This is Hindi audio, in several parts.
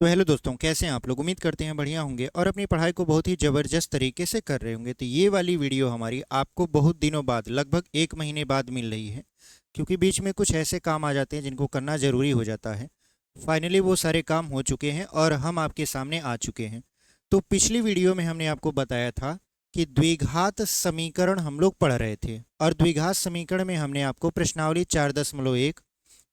तो हेलो दोस्तों, कैसे हैं आप लोग। उम्मीद करते हैं बढ़िया होंगे और अपनी पढ़ाई को बहुत ही ज़बरदस्त तरीके से कर रहे होंगे। तो ये वाली वीडियो हमारी आपको बहुत दिनों बाद, लगभग 1 महीने बाद मिल रही है, क्योंकि बीच में कुछ ऐसे काम आ जाते हैं जिनको करना ज़रूरी हो जाता है। फाइनली वो सारे काम हो चुके हैं और हम आपके सामने आ चुके हैं। तो पिछली वीडियो में हमने आपको बताया था कि द्विघात समीकरण हम लोग पढ़ रहे थे, और द्विघात समीकरण में हमने आपको प्रश्नावली 4.1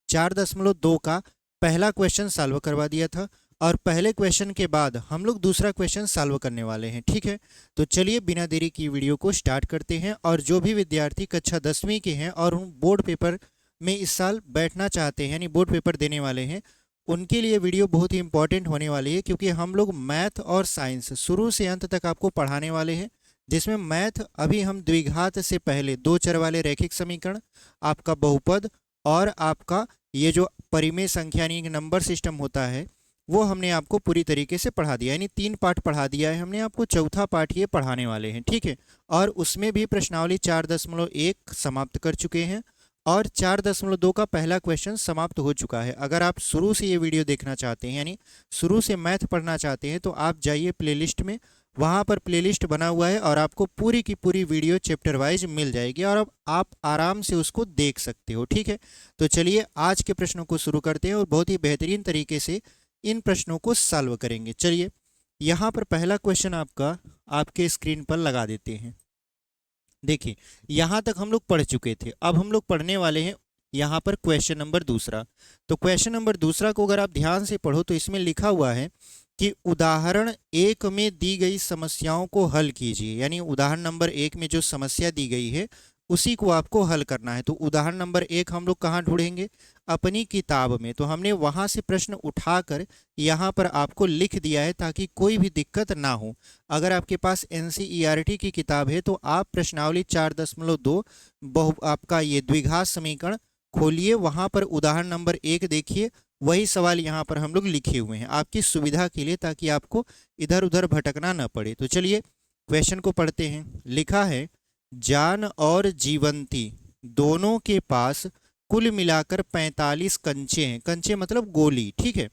4.2 का पहला क्वेश्चन सॉल्व करवा दिया था, और पहले क्वेश्चन के बाद हम लोग दूसरा क्वेश्चन सॉल्व करने वाले हैं। ठीक है, तो चलिए बिना देरी की वीडियो को स्टार्ट करते हैं। और जो भी विद्यार्थी कक्षा 10वीं के हैं और बोर्ड पेपर में इस साल बैठना चाहते हैं, यानी बोर्ड पेपर देने वाले हैं, उनके लिए वीडियो बहुत ही इंपॉर्टेंट होने वाली है, क्योंकि हम लोग मैथ और साइंस शुरू से अंत तक आपको पढ़ाने वाले हैं। जिसमें मैथ अभी हम द्विघात से पहले दो चर वाले रैखिक समीकरण, आपका बहुपद, और आपका ये जो परिमेय संख्या यानी नंबर सिस्टम होता है, वो हमने आपको पूरी तरीके से पढ़ा दिया, यानी 3 पार्ट पढ़ा दिया है हमने आपको। चौथा पार्ट ये पढ़ाने वाले हैं। ठीक है, और उसमें भी प्रश्नावली 4.1 समाप्त कर चुके हैं, और 4.2 का पहला क्वेश्चन समाप्त हो चुका है। अगर आप शुरू से ये वीडियो देखना चाहते हैं, यानी शुरू से मैथ पढ़ना चाहते हैं, तो आप जाइए प्लेलिस्ट में, वहाँ पर प्लेलिस्ट बना हुआ है और आपको पूरी की पूरी वीडियो चैप्टर वाइज मिल जाएगी, और अब आप आराम से उसको देख सकते हो। ठीक है, तो चलिए आज के प्रश्नों को शुरू करते हैं और बहुत ही बेहतरीन तरीके से इन प्रश्नों को सॉल्व करेंगे। चलिए यहाँ पर पहला क्वेश्चन आपका आपके स्क्रीन पर लगा देते हैं। देखिए, यहाँ तक हम लोग पढ़ चुके थे, अब हम लोग पढ़ने वाले हैं यहाँ पर क्वेश्चन नंबर दूसरा। तो क्वेश्चन नंबर दूसरा को अगर आप ध्यान से पढ़ो तो इसमें लिखा हुआ है कि उदाहरण 1 में दी गई समस्याओं को हल कीजिए। यानी उदाहरण नंबर 1 में जो समस्या दी गई है उसी को आपको हल करना है। तो उदाहरण नंबर 1 हम लोग कहाँ ढूंढेंगे? अपनी किताब में। तो हमने वहाँ से प्रश्न उठाकर यहाँ पर आपको लिख दिया है, ताकि कोई भी दिक्कत ना हो। अगर आपके पास NCERT की किताब है तो आप प्रश्नावली 4.2 आपका ये द्विघात समीकरण खोलिए, वहाँ पर उदाहरण नंबर 1 देखिए, वही सवाल यहाँ पर हम लोग लिखे हुए हैं आपकी सुविधा के लिए, ताकि आपको इधर उधर भटकना न पड़े। तो चलिए क्वेश्चन को पढ़ते हैं। लिखा है, जान और जीवंती दोनों के पास कुल मिलाकर 45 कंचे हैं। कंचे मतलब गोली। ठीक है,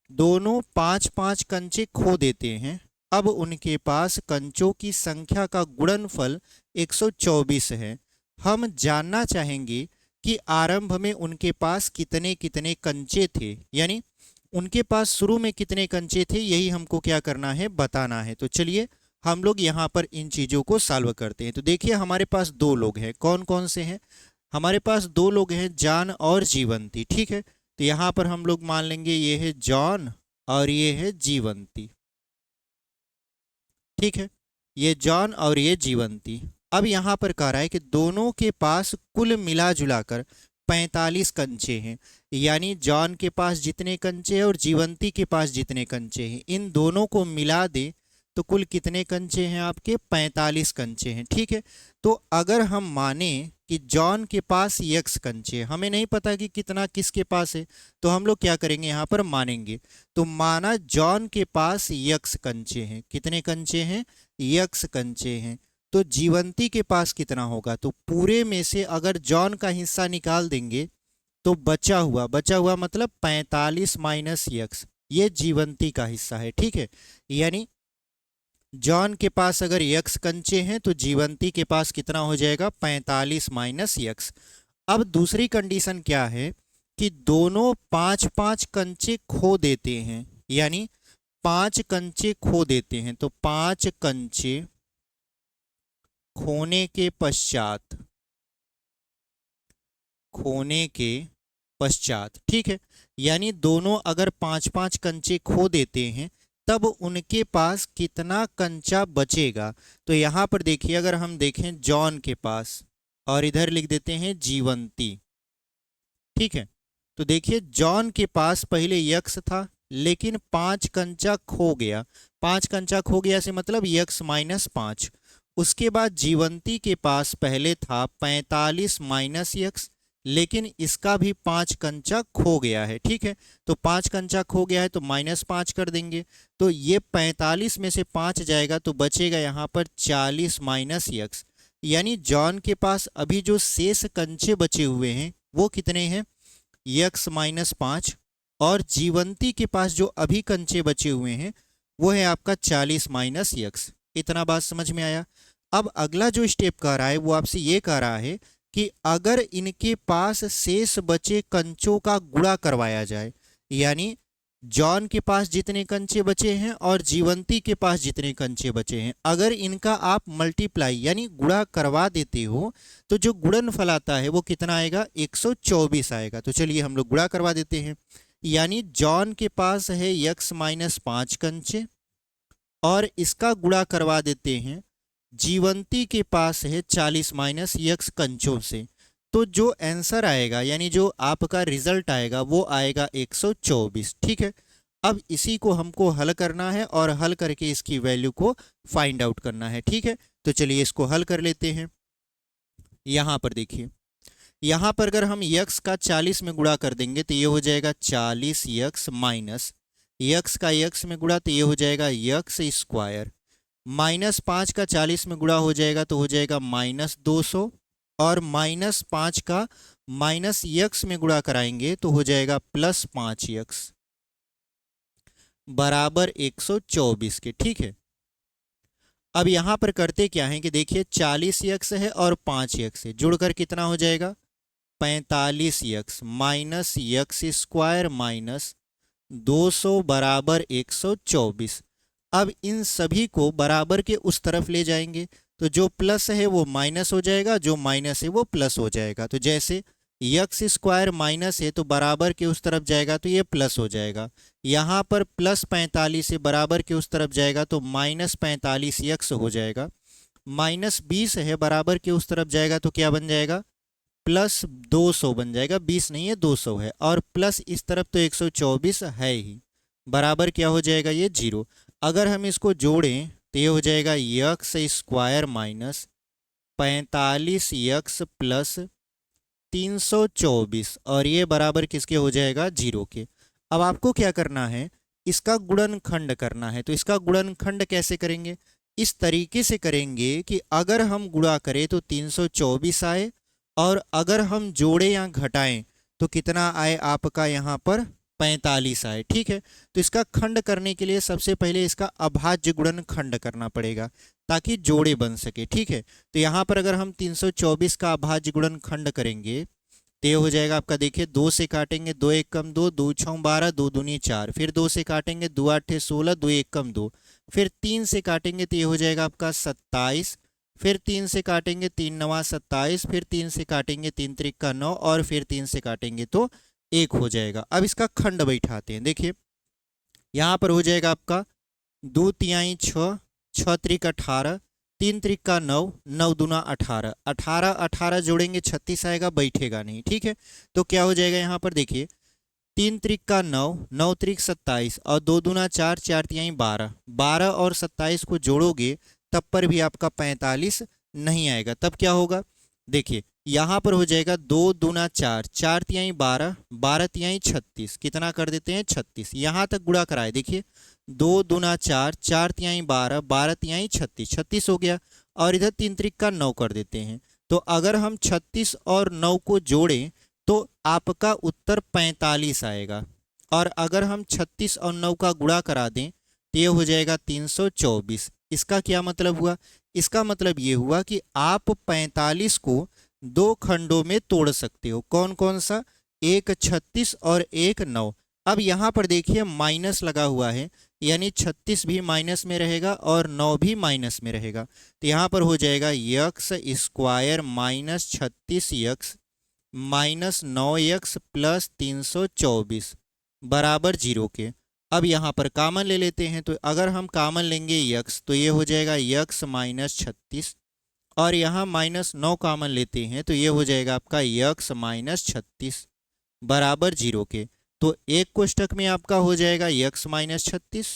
दोनों 5-5 कंचे खो देते हैं। अब उनके पास कंचों की संख्या का गुणनफल 124 है। हम जानना चाहेंगे कि आरंभ में उनके पास कितने कितने कंचे थे, यानी उनके पास शुरू में कितने कंचे थे, यही हमको क्या करना है, बताना है। तो चलिए हम लोग यहाँ पर इन चीज़ों को सॉल्व करते हैं। तो देखिए हमारे पास दो लोग हैं। कौन कौन से हैं? हमारे पास दो लोग हैं, जान और जीवंती। ठीक है, तो यहाँ पर हम लोग मान लेंगे ये है जॉन और ये है जीवंती। ठीक है, ये जॉन और ये जीवंती। अब यहाँ पर कह रहा है कि दोनों के पास कुल मिला जुलाकर 45 कंचे हैं। यानी जॉन के पास जितने कंचे हैं और जीवंती के पास जितने कंचे हैं, इन दोनों को मिला दे तो कुल कितने कंचे हैं आपके? 45 कंचे हैं। ठीक है, तो अगर हम माने कि जॉन के पास x कंचे, हमें नहीं पता कि कितना किसके पास है, तो हम लोग क्या करेंगे, यहाँ पर मानेंगे। तो माना जॉन के पास x कंचे हैं। कितने कंचे हैं? x कंचे हैं। तो जीवंती के पास कितना होगा? तो पूरे में से अगर जॉन का हिस्सा निकाल देंगे तो बचा हुआ मतलब 45 माइनस x, ये जीवंती का हिस्सा है। ठीक है, यानी जॉन के पास अगर x कंचे हैं तो जीवंती के पास कितना हो जाएगा? 45 माइनस x। अब दूसरी कंडीशन क्या है कि दोनों 5-5 कंचे खो देते हैं, यानी 5 कंचे खो देते हैं। तो 5 कंचे खोने के पश्चात, खोने के पश्चात, ठीक है, यानी दोनों अगर 5-5 कंचे खो देते हैं तब उनके पास कितना कंचा बचेगा? तो यहाँ पर देखिए, अगर हम देखें जॉन के पास, और इधर लिख देते हैं जीवंती। ठीक है, तो देखिए जॉन के पास पहले यक्स था, लेकिन 5 कंचा खो गया। 5 कंचा खो गया से मतलब यक्स माइनस 5। उसके बाद जीवंती के पास पहले था 45 माइनस यक्स, लेकिन इसका भी 5 कंचा खो गया है। ठीक है, तो 5 कंचा खो गया है तो -5 कर देंगे, तो ये 45 में से 5 जाएगा तो बचेगा यहाँ पर 40 माइनस यक्स। यानी जॉन के पास अभी जो शेष कंचे बचे हुए हैं वो कितने हैं? X minus 5। और जीवंती के पास जो अभी कंचे बचे हुए हैं वो है आपका 40 माइनस यक्स। इतना बात समझ में आया। अब अगला जो स्टेप कह रहा है वो आपसे ये कह रहा है कि अगर इनके पास शेष बचे कंचों का गुणा करवाया जाए, यानी जॉन के पास जितने कंचे बचे हैं और जीवंती के पास जितने कंचे बचे हैं, अगर इनका आप मल्टीप्लाई यानी गुणा करवा देते हो तो जो गुणनफल आता है वो कितना आएगा, 124 आएगा। तो चलिए हम लोग गुणा करवा देते हैं। यानी जॉन के पास है यक्स माइनस 5 कंचे और इसका गुणा करवा देते हैं जीवंती के पास है 40 माइनस यक्स कंचों से। तो जो आंसर आएगा यानी जो आपका रिजल्ट आएगा वो आएगा 124। ठीक है, अब इसी को हमको हल करना है और हल करके इसकी वैल्यू को फाइंड आउट करना है। ठीक है, तो चलिए इसको हल कर लेते हैं। यहाँ पर देखिए, यहाँ पर अगर हम यक्स का 40 में गुणा कर देंगे तो ये हो जाएगा 40 यक्स माइनस यक्स का यक्स में गुणा तो ये हो जाएगा यक्स स्क्वायर, माइनस 5 का 40 में गुणा हो जाएगा तो हो जाएगा माइनस 200, और माइनस 5 का माइनस यक्स में गुणा कराएंगे तो हो जाएगा प्लस 5 यक्स बराबर 124 के। ठीक है, अब यहाँ पर करते क्या है कि देखिए 40 यक्स है और 5 यक्स है, जुड़कर कितना हो जाएगा 45 x minus x square minus 200 बराबर 124। अब इन सभी को बराबर के उस तरफ ले जाएंगे तो जो प्लस है वो माइनस हो जाएगा, जो माइनस है वो प्लस हो जाएगा। तो जैसे यक्स स्क्वायर माइनस है तो बराबर के उस तरफ जाएगा तो ये प्लस हो जाएगा। यहाँ पर प्लस 45 से बराबर के उस तरफ जाएगा तो माइनस 45 यक्स हो जाएगा। माइनस 20 है बराबर के उस तरफ जाएगा तो क्या बन जाएगा, प्लस 200 बन जाएगा। 20 नहीं है 200 है, और प्लस इस तरफ तो 124 है ही, बराबर क्या हो जाएगा ये 0। अगर हम इसको जोड़ें तो ये हो जाएगा यक्स स्क्वायर माइनस 45 यक्स प्लस 324, और ये बराबर किसके हो जाएगा 0 के। अब आपको क्या करना है, इसका गुणनखंड करना है। तो इसका गुणनखंड कैसे करेंगे, इस तरीके से करेंगे कि अगर हम गुणा करें तो 324 आए, और अगर हम जोड़े या घटाएं तो कितना आए आपका यहाँ पर 45 आए। ठीक है, तो इसका खंड करने के लिए सबसे पहले इसका अभाज्य गुणनखंड करना पड़ेगा ताकि जोड़े बन सके। ठीक है, तो यहाँ पर अगर हम 324 का अभाज्य गुणनखंड करेंगे तो ये हो जाएगा आपका, देखिए 2 से काटेंगे 2 1 कम 2, 2 6 12, 2 दूनी 4, फिर 2 से काटेंगे 2 8 16, 2 1 कम 2, फिर 3 से काटेंगे तो ये हो जाएगा आपका 27, फिर 3 से काटेंगे 3 9 27, फिर 3 से काटेंगे 3 3 का 9, और फिर 3 से काटेंगे तो 1 हो जाएगा। अब इसका खंड बैठाते हैं। देखिए यहाँ पर हो जाएगा आपका 2 तिहाई 6, 6 त्रिक 18, 3 त्रिक का 9, 9 दूना 18, 18 18 जोड़ेंगे 36 आएगा, बैठेगा नहीं। ठीक है, तो क्या हो जाएगा यहाँ पर देखिए 3 त्रिक का 9, 9 त्रिक 27, और 2 दूना 4, 4 तिहाई 12, 12 और 27 को जोड़ोगे तब पर भी आपका 45 नहीं आएगा। तब क्या होगा, देखिए यहाँ पर हो जाएगा 2 दूना 4, 4 तिहाई 12, 12 तिहाई 36, कितना कर देते हैं 36। यहाँ तक गुणा कराए, देखिए 2 दूना 4, 4 तिहाई 12, 12 तिहाई 36, 36 हो गया, और इधर 3 त्रिक का 9 कर देते हैं। तो अगर हम 36 और 9 को जोड़ें तो आपका उत्तर 45 आएगा, और अगर हम 36 और 9 का गुणा करा दें तो ये हो जाएगा 324। इसका क्या मतलब हुआ, इसका मतलब ये हुआ कि आप 45 को 2 खंडों में तोड़ सकते हो। कौन कौन सा, एक 36 और एक 9। अब यहाँ पर देखिए माइनस लगा हुआ है, यानी 36 भी माइनस में रहेगा और 9 भी माइनस में रहेगा। तो यहाँ पर हो जाएगा यक्स square minus 36 x minus 9 x plus 324 बराबर 0 के। अब यहाँ पर कामन ले लेते हैं, तो अगर हम कामन लेंगे यक्स तो ये हो जाएगा यक्स माइनस 36, और यहाँ माइनस 9 कामन लेते हैं तो ये हो जाएगा आपका यक्स माइनस 36 बराबर 0 के। तो एक कोष्टक में आपका हो जाएगा यक्स माइनस 36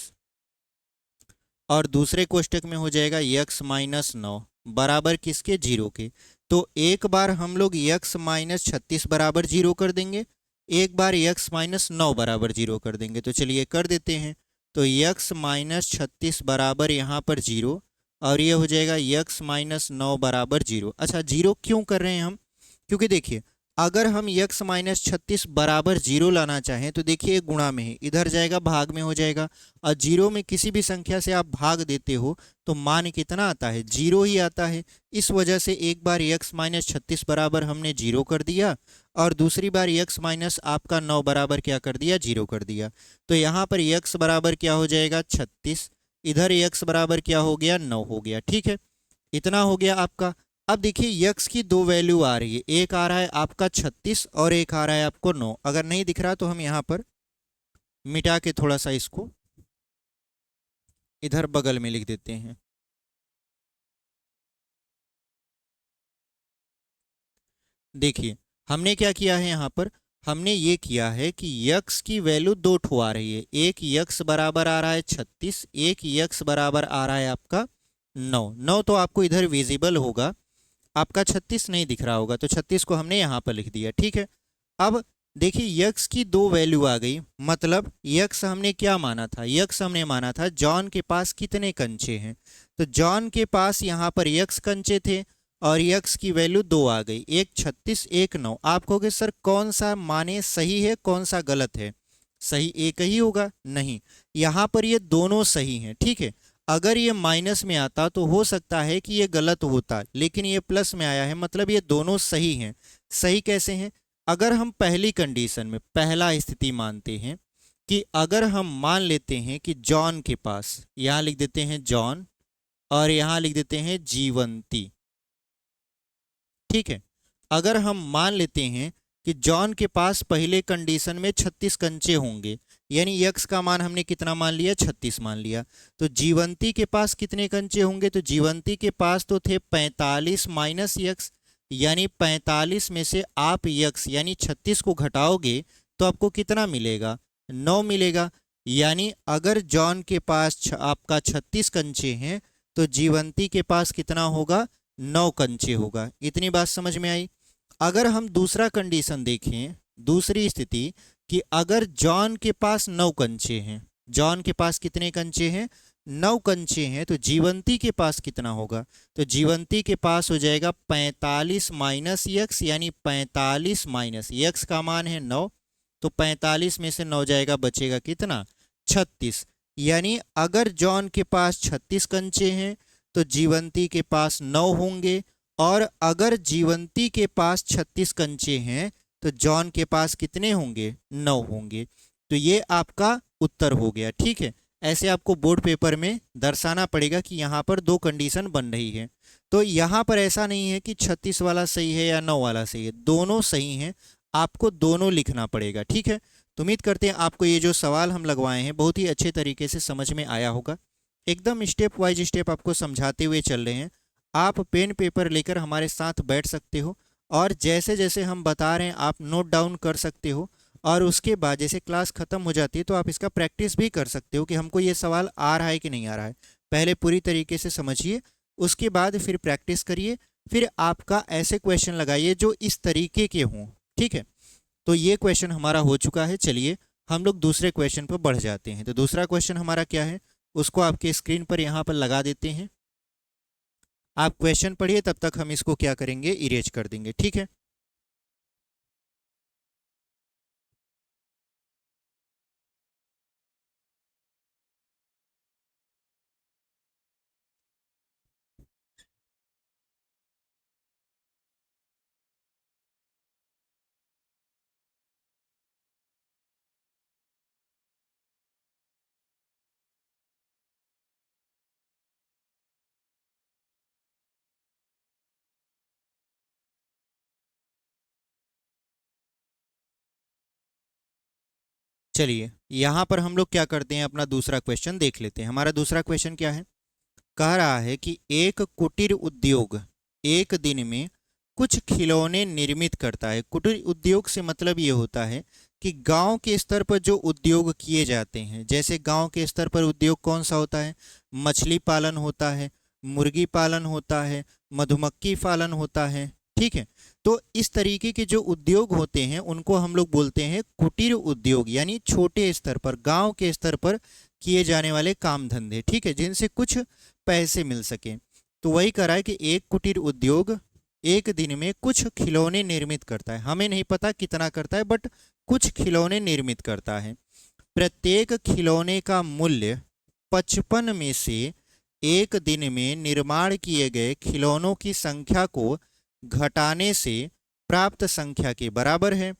और दूसरे कोष्टक में हो जाएगा यक्स माइनस 9 बराबर किसके 0 के। तो एक बार हम लोग यक्स माइनस 36 बराबर 0 कर देंगे, एक बार यक्स माइनस 9 बराबर 0 कर देंगे। तो चलिए कर देते हैं, तो यक्स माइनस 36 बराबर यहाँ पर 0, और ये हो जाएगा यक्स माइनस 9 बराबर 0। अच्छा 0 क्यों कर रहे हैं हम, क्योंकि देखिए अगर हम x माइनस 36 बराबर 0 लाना चाहें तो देखिए गुणा में है, इधर जाएगा भाग में हो जाएगा, और 0 में किसी भी संख्या से आप भाग देते हो तो मान कितना आता है, 0 ही आता है। इस वजह से एक बार x माइनस 36 बराबर हमने 0 कर दिया, और दूसरी बार x माइनस आपका 9 बराबर क्या कर दिया, 0 कर दिया। तो यहाँ पर x बराबर क्या हो जाएगा, 36, इधर x बराबर क्या हो गया, 9 हो गया। ठीक है, इतना हो गया आपका। अब देखिए x की दो वैल्यू आ रही है, एक आ रहा है आपका 36 और एक आ रहा है आपको 9। अगर नहीं दिख रहा तो हम यहाँ पर मिटा के थोड़ा सा इसको इधर बगल में लिख देते हैं। देखिए हमने क्या किया है, यहाँ पर हमने ये किया है कि x की वैल्यू दो ठो आ रही है, एक x बराबर आ रहा है 36, एक x बराबर आ रहा है आपका 9। 9 तो आपको इधर विजिबल होगा, आपका 36 नहीं दिख रहा होगा, तो 36 को हमने यहाँ पर लिख दिया। ठीक है, अब देखिए x की दो वैल्यू आ गई, मतलब x हमने क्या माना था, x हमने माना था जॉन के पास कितने कंचे हैं, तो जॉन के पास यहाँ पर x कंचे थे और x की वैल्यू 2 आ गई, एक 36 एक 9। आप कहोगे सर कौन सा माने सही है कौन सा गलत है, सही एक ही होगा, नहीं, यहाँ पर ये दोनों सही हैं। ठीक है, अगर ये माइनस में आता तो हो सकता है कि ये गलत होता, लेकिन ये प्लस में आया है, मतलब ये दोनों सही हैं। सही कैसे हैं, अगर हम पहली कंडीशन में पहला स्थिति मानते हैं कि अगर हम मान लेते हैं कि जॉन के पास, यहाँ लिख देते हैं जॉन और यहाँ लिख देते हैं जीवंती। ठीक है, अगर हम मान लेते हैं कि जॉन के पास पहले कंडीशन में 36 कंचे होंगे, यानी x का मान हमने कितना मान लिया, 36 मान लिया, तो जीवंती के पास कितने कंचे होंगे, तो जीवंती के पास तो थे 45 माइनस x, यानी 45 में से आप x यानी 36 को घटाओगे तो आपको कितना मिलेगा, 9 मिलेगा। यानी अगर जॉन के पास आपका 36 कंचे हैं तो जीवंती के पास कितना होगा, 9 कंचे होगा। इतनी बात समझ में आई। अगर हम दूसरा कंडीशन देखें, दूसरी स्थिति कि अगर जॉन के पास 9 कंचे हैं, जॉन के पास कितने कंचे हैं, 9 कंचे हैं, तो जीवंती के पास कितना होगा, तो जीवंती के पास हो जाएगा 45 माइनस x, यानी 45 माइनस x का मान है 9, तो 45 में से 9 जाएगा, बचेगा कितना, 36। यानी अगर जॉन के पास 36 कंचे हैं तो जीवंती के पास 9 होंगे, और अगर जीवंती के पास 36 कंचे हैं तो जॉन के पास कितने होंगे, 9 होंगे। तो ये आपका उत्तर हो गया। ठीक है, ऐसे आपको बोर्ड पेपर में दर्शाना पड़ेगा कि यहाँ पर दो कंडीशन बन रही है। तो यहाँ पर ऐसा नहीं है कि 36 वाला सही है या 9 वाला सही है, दोनों सही हैं, आपको दोनों लिखना पड़ेगा। ठीक है, तो उम्मीद करते हैं आपको ये जो सवाल हम लगवाए हैं बहुत ही अच्छे तरीके से समझ में आया होगा। एकदम स्टेप वाइज स्टेप आपको समझाते हुए चल रहे हैं। आप पेन पेपर लेकर हमारे साथ बैठ सकते हो और जैसे जैसे हम बता रहे हैं आप नोट डाउन कर सकते हो, और उसके बाद जैसे क्लास ख़त्म हो जाती है तो आप इसका प्रैक्टिस भी कर सकते हो कि हमको ये सवाल आ रहा है कि नहीं आ रहा है। पहले पूरी तरीके से समझिए, उसके बाद फिर प्रैक्टिस करिए, फिर आपका ऐसे क्वेश्चन लगाइए जो इस तरीके के हों। ठीक है, तो ये क्वेश्चन हमारा हो चुका है। चलिए हम लोग दूसरे क्वेश्चन पर बढ़ जाते हैं। तो दूसरा क्वेश्चन हमारा क्या है, उसको आपके स्क्रीन पर यहाँ पर लगा देते हैं। आप क्वेश्चन पढ़िए, तब तक हम इसको क्या करेंगे, इरेज कर देंगे। ठीक है, चलिए यहाँ पर हम लोग क्या करते हैं, अपना दूसरा क्वेश्चन देख लेते हैं। हमारा दूसरा क्वेश्चन क्या है, कह रहा है कि एक कुटीर उद्योग एक दिन में कुछ खिलौने निर्मित करता है। कुटीर उद्योग से मतलब ये होता है कि गांव के स्तर पर जो उद्योग किए जाते हैं, जैसे गांव के स्तर पर उद्योग कौन सा होता है, मछली पालन होता है, मुर्गी पालन होता है, मधुमक्खी पालन होता है। ठीक है, तो इस तरीके के जो उद्योग होते हैं उनको हम लोग बोलते हैं कुटीर उद्योग, यानी छोटे स्तर पर गांव के स्तर पर किए जाने वाले काम धंधे। ठीक है, जिनसे कुछ पैसे मिल सके। तो वही कह रहा है कि एक कुटीर उद्योग एक दिन में कुछ खिलौने निर्मित करता है। हमें नहीं पता कितना करता है, बट कुछ खिलौने निर्मित करता है। प्रत्येक खिलौने का मूल्य 55 में से एक दिन में निर्माण किए गए खिलौनों की संख्या को घटाने से प्राप्त संख्या के बराबर है।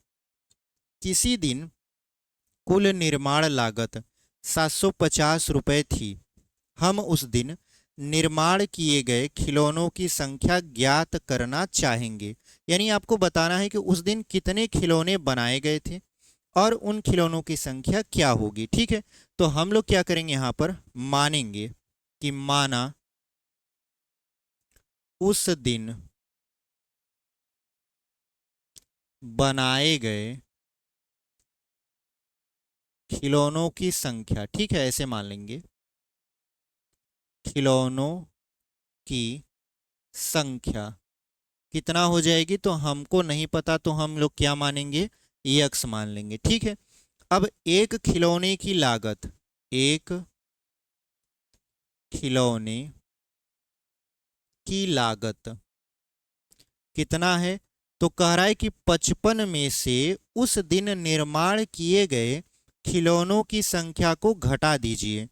किसी दिन कुल निर्माण लागत 750 रुपये थी। हम उस दिन निर्माण किए गए खिलौनों की संख्या ज्ञात करना चाहेंगे। यानी आपको बताना है कि उस दिन कितने खिलौने बनाए गए थे और उन खिलौनों की संख्या क्या होगी। ठीक है, तो हम लोग क्या करेंगे, यहाँ पर मानेंगे कि माना उस दिन बनाए गए खिलौनों की संख्या, ठीक है, ऐसे मान लेंगे, खिलौनों की संख्या कितना हो जाएगी, तो हमको नहीं पता, तो हम लोग क्या मानेंगे, यक्स मान लेंगे। ठीक है, अब एक खिलौने की लागत, एक खिलौने की लागत कितना है, तो कह रहा है कि 55 में से उस दिन निर्माण किए गए खिलौनों की संख्या को घटा दीजिए।